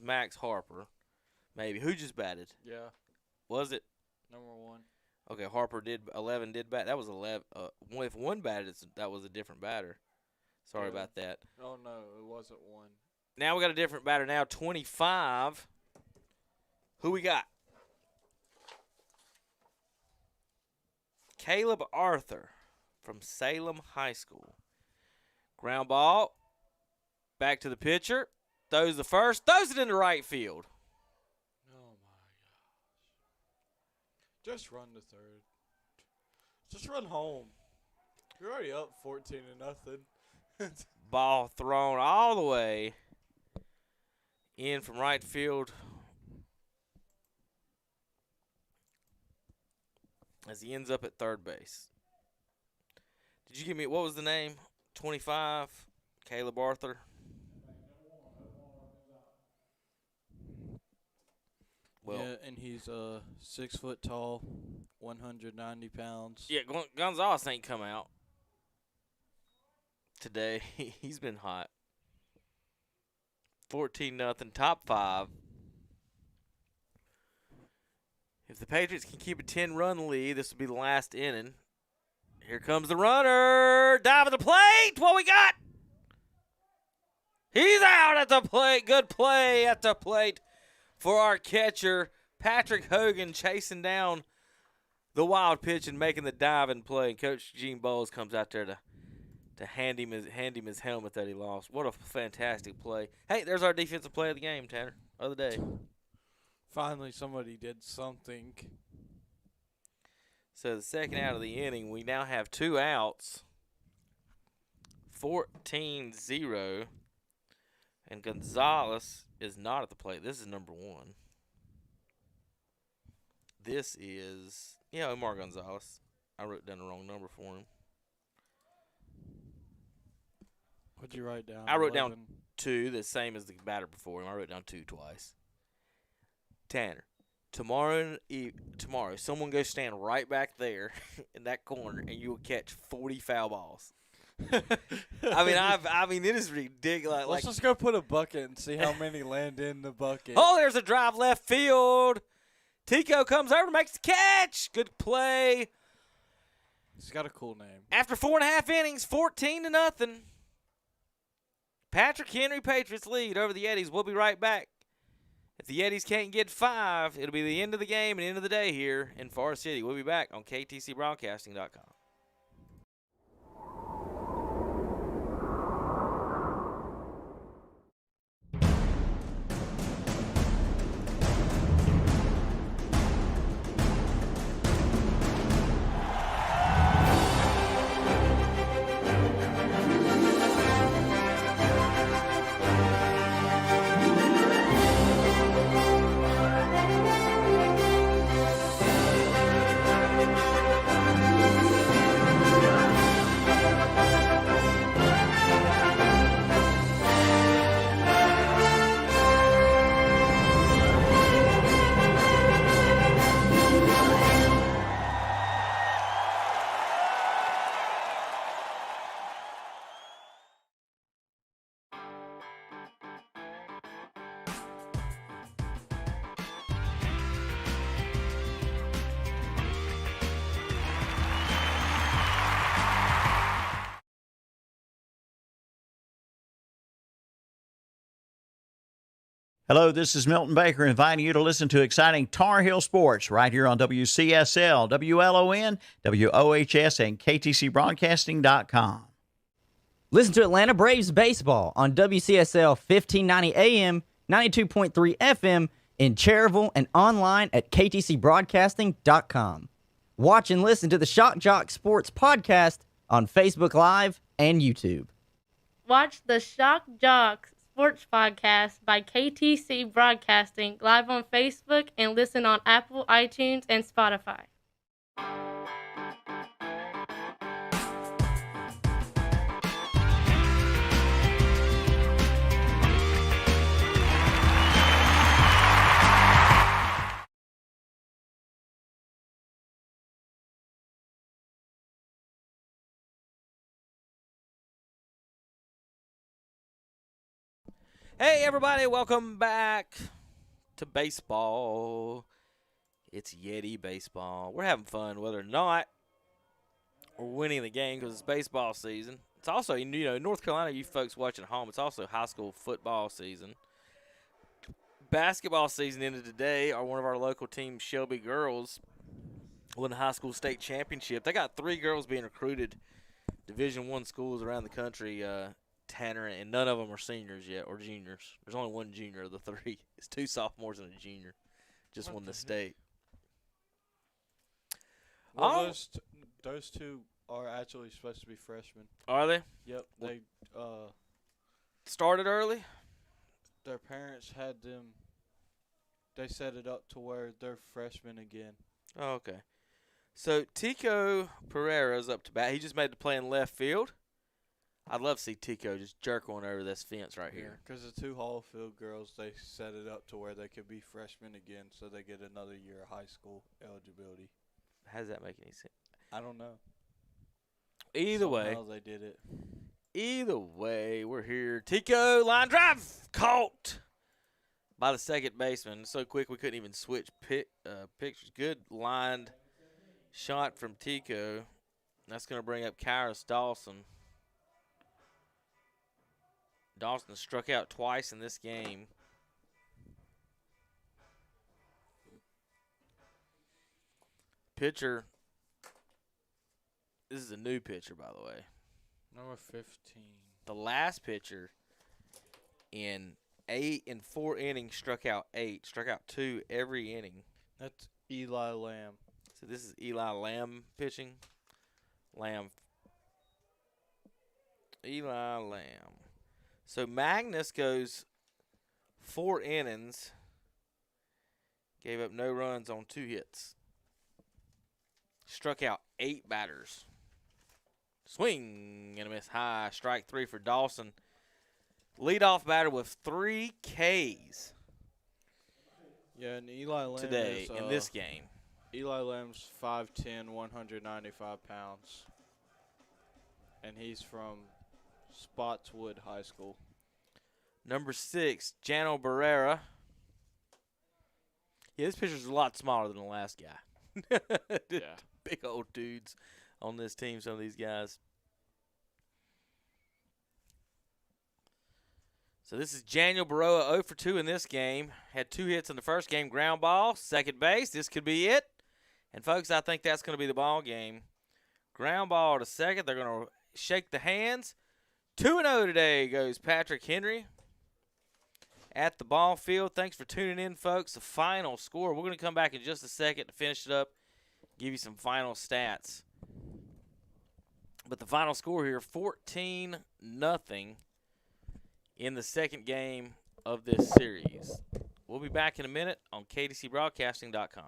Max Harper. Maybe. Who just batted? Yeah, Was it? number 1. Okay, Harper did 11 did bat. That was 11. If one batted, that was a different batter. Sorry Yeah. about that. Oh no, it wasn't 1. Now we got a different batter now, 25. Who we got? Caleb Arthur from Salem High School. Ground ball. Back to the pitcher. Throws the first. Throws it into right field. Oh my gosh. Just run to third. Just run home. You're already up 14-0. Ball thrown all the way in from right field as he ends up at third base. Did you give me, what was the name? 25, Caleb Arthur. Well, yeah, and he's 6 foot tall, 190 pounds. yeah, Gonzalez ain't come out today. He's been hot. 14-0, top 5. If the Patriots can keep a 10-run lead, this will be the last inning. Here comes the runner. Dive at the plate. What we got? He's out at the plate. Good play at the plate for our catcher, Patrick Hogan, chasing down the wild pitch and making the dive and play. And Coach Gene Bowles comes out there to hand him his helmet that he lost. What a fantastic play. Hey, there's our defensive play of the game, Tanner, of the day. Finally, somebody did something. So the second out of the inning, we now have 2 outs. 14-0. And Gonzalez is not at the plate. This is number 1. This is, Omar Gonzalez. I wrote down the wrong number for him. What'd you write down? I wrote 11? down 2, the same as the batter before him. I wrote down 2 twice. Tanner, tomorrow, someone go stand right back there in that corner, and you will catch 40 foul balls. I mean, it is ridiculous. Let's just go put a bucket and see how many land in the bucket. Oh, there's a drive left field. Tico comes over, makes the catch. Good play. He's got a cool name. After 4.5 innings, 14-0. Patrick Henry Patriots lead over the Yetis. We'll be right back. If the Yetis can't get 5, it'll be the end of the game and end of the day here in Forest City. We'll be back on KTCBroadcasting.com. Hello, this is Milton Baker inviting you to listen to exciting Tar Heel sports right here on WCSL, WLON, WOHS, and KTCBroadcasting.com. Listen to Atlanta Braves baseball on WCSL 1590 AM, 92.3 FM in Cherryville and online at KTCBroadcasting.com. Watch and listen to the Shock Jock Sports Podcast on Facebook Live and YouTube. Watch the Shock Jock Sports Podcast by KTC Broadcasting live on Facebook and listen on Apple, iTunes, and Spotify. Hey, everybody, welcome back to baseball. It's Yeti baseball. We're having fun, whether or not we're winning the game, because it's baseball season. It's also, North Carolina, you folks watching at home, it's also high school football season. Basketball season ended today. One of our local teams, Shelby Girls, won the high school state championship. They got 3 girls being recruited, Division I schools around the country, Tanner, and none of them are seniors yet or juniors. There's only one junior of the 3. It's 2 sophomores and a junior. Just won the state. Well, those 2 are actually supposed to be freshmen. Are they? Yep. They started early? Their parents had them. They set it up to where they're freshmen again. Oh, okay. So Tico Pereira's up to bat. He just made the play in left field. I'd love to see Tico just jerk one over this fence right here. Because the 2 Hallfield girls, they set it up to where they could be freshmen again, so they get another year of high school eligibility. How does that make any sense? I don't know. Either way. Somehow they did it. Either way, we're here. Tico, line drive, caught by the second baseman. So quick we couldn't even switch pictures. Good lined shot from Tico. That's going to bring up Kyrus Dawson. Dawson struck out twice in this game. Pitcher. This is a new pitcher, by the way. Number 15. The last pitcher in 4 innings struck out 8. Struck out 2 every inning. That's Eli Lamb. So this is Eli Lamb pitching. Eli Lamb. So Magnus goes 4 innings. Gave up no runs on 2 hits. Struck out 8 batters. Swing and a miss high. Strike 3 for Dawson. Leadoff batter with 3 Ks. Yeah, and Eli Lamb today is, in this game. Eli Lamb's 5'10", 195 pounds. And he's from Spotswood High School. Number 6, Jano Barrera. Yeah, this pitcher's a lot smaller than the last guy. Yeah. Big old dudes on this team, some of these guys. So this is Daniel Baroa, 0 for 2 in this game. Had 2 hits in the first game, ground ball, second base. This could be it. And, folks, I think that's going to be the ball game. Ground ball to second. They're going to shake the hands. 2-0 today goes Patrick Henry at the ball field. Thanks for tuning in, folks. The final score. We're going to come back in just a second to finish it up, give you some final stats. But the final score here, 14-0 in the second game of this series. We'll be back in a minute on KTCBroadcasting.com.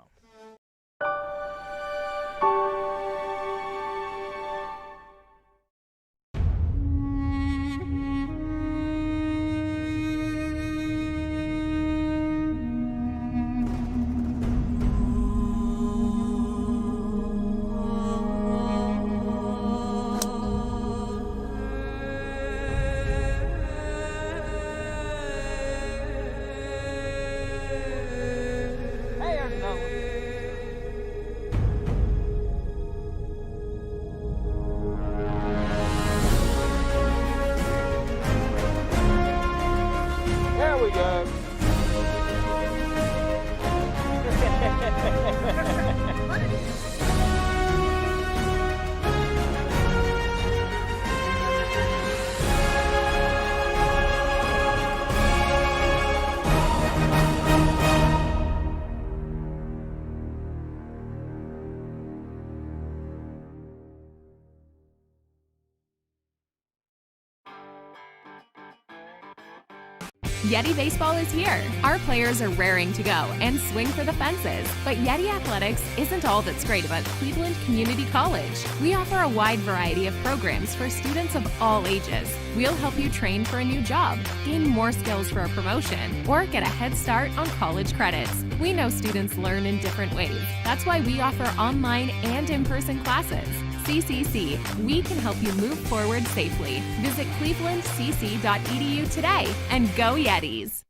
Yeti Baseball is here. Our players are raring to go and swing for the fences. But Yeti Athletics isn't all that's great about Cleveland Community College. We offer a wide variety of programs for students of all ages. We'll help you train for a new job, gain more skills for a promotion, or get a head start on college credits. We know students learn in different ways. That's why we offer online and in-person classes. CCC, we can help you move forward safely. Visit clevelandcc.edu today and go Yetis.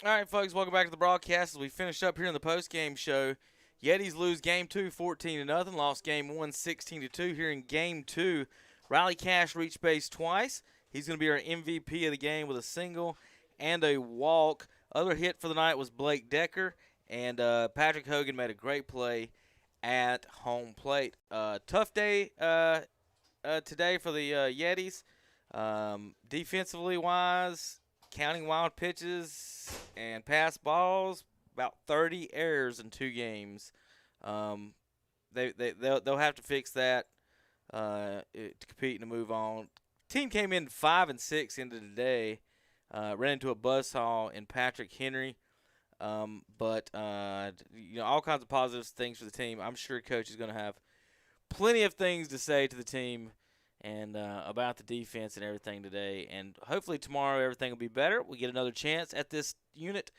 All right, folks, welcome back to the broadcast. As we finish up here in the post-game show, Yetis lose Game 2 14-0, lost Game 1 16-2. Here in Game 2, Riley Cash reached base twice. He's going to be our MVP of the game with a single and a walk. Other hit for the night was Blake Decker, and Patrick Hogan made a great play at home plate. Tough day today for the Yetis. Defensively wise, counting wild pitches and pass balls, about 30 errors in 2 games. They'll have to fix that to compete and to move on. Team came in 5-6 into the day. Ran into a buzzsaw in Patrick Henry. But all kinds of positive things for the team. I'm sure Coach is going to have plenty of things to say to the team and about the defense and everything today. And hopefully tomorrow everything will be better. We'll get another chance at this unit.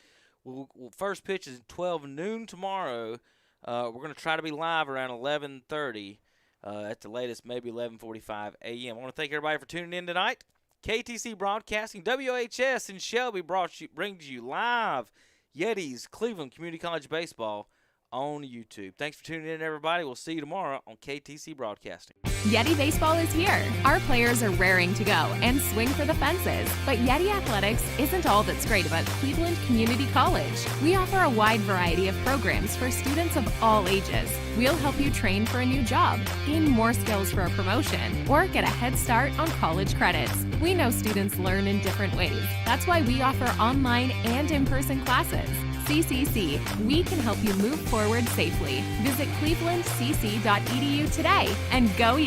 We'll first pitch is 12 noon tomorrow. We're going to try to be live around 11:30. At the latest, maybe 11:45 a.m. I want to thank everybody for tuning in tonight. KTC Broadcasting, WOHS in Shelby brings you live Yetis Cleveland Community College Baseball on YouTube. Thanks for tuning in, everybody. We'll see you tomorrow on KTC Broadcasting. Yeti Baseball is here. Our players are raring to go and swing for the fences. But Yeti Athletics isn't all that's great about Cleveland Community College. We offer a wide variety of programs for students of all ages. We'll help you train for a new job, gain more skills for a promotion, or get a head start on college credits. We know students learn in different ways. That's why we offer online and in-person classes. CCC, we can help you move forward safely. Visit clevelandcc.edu today and go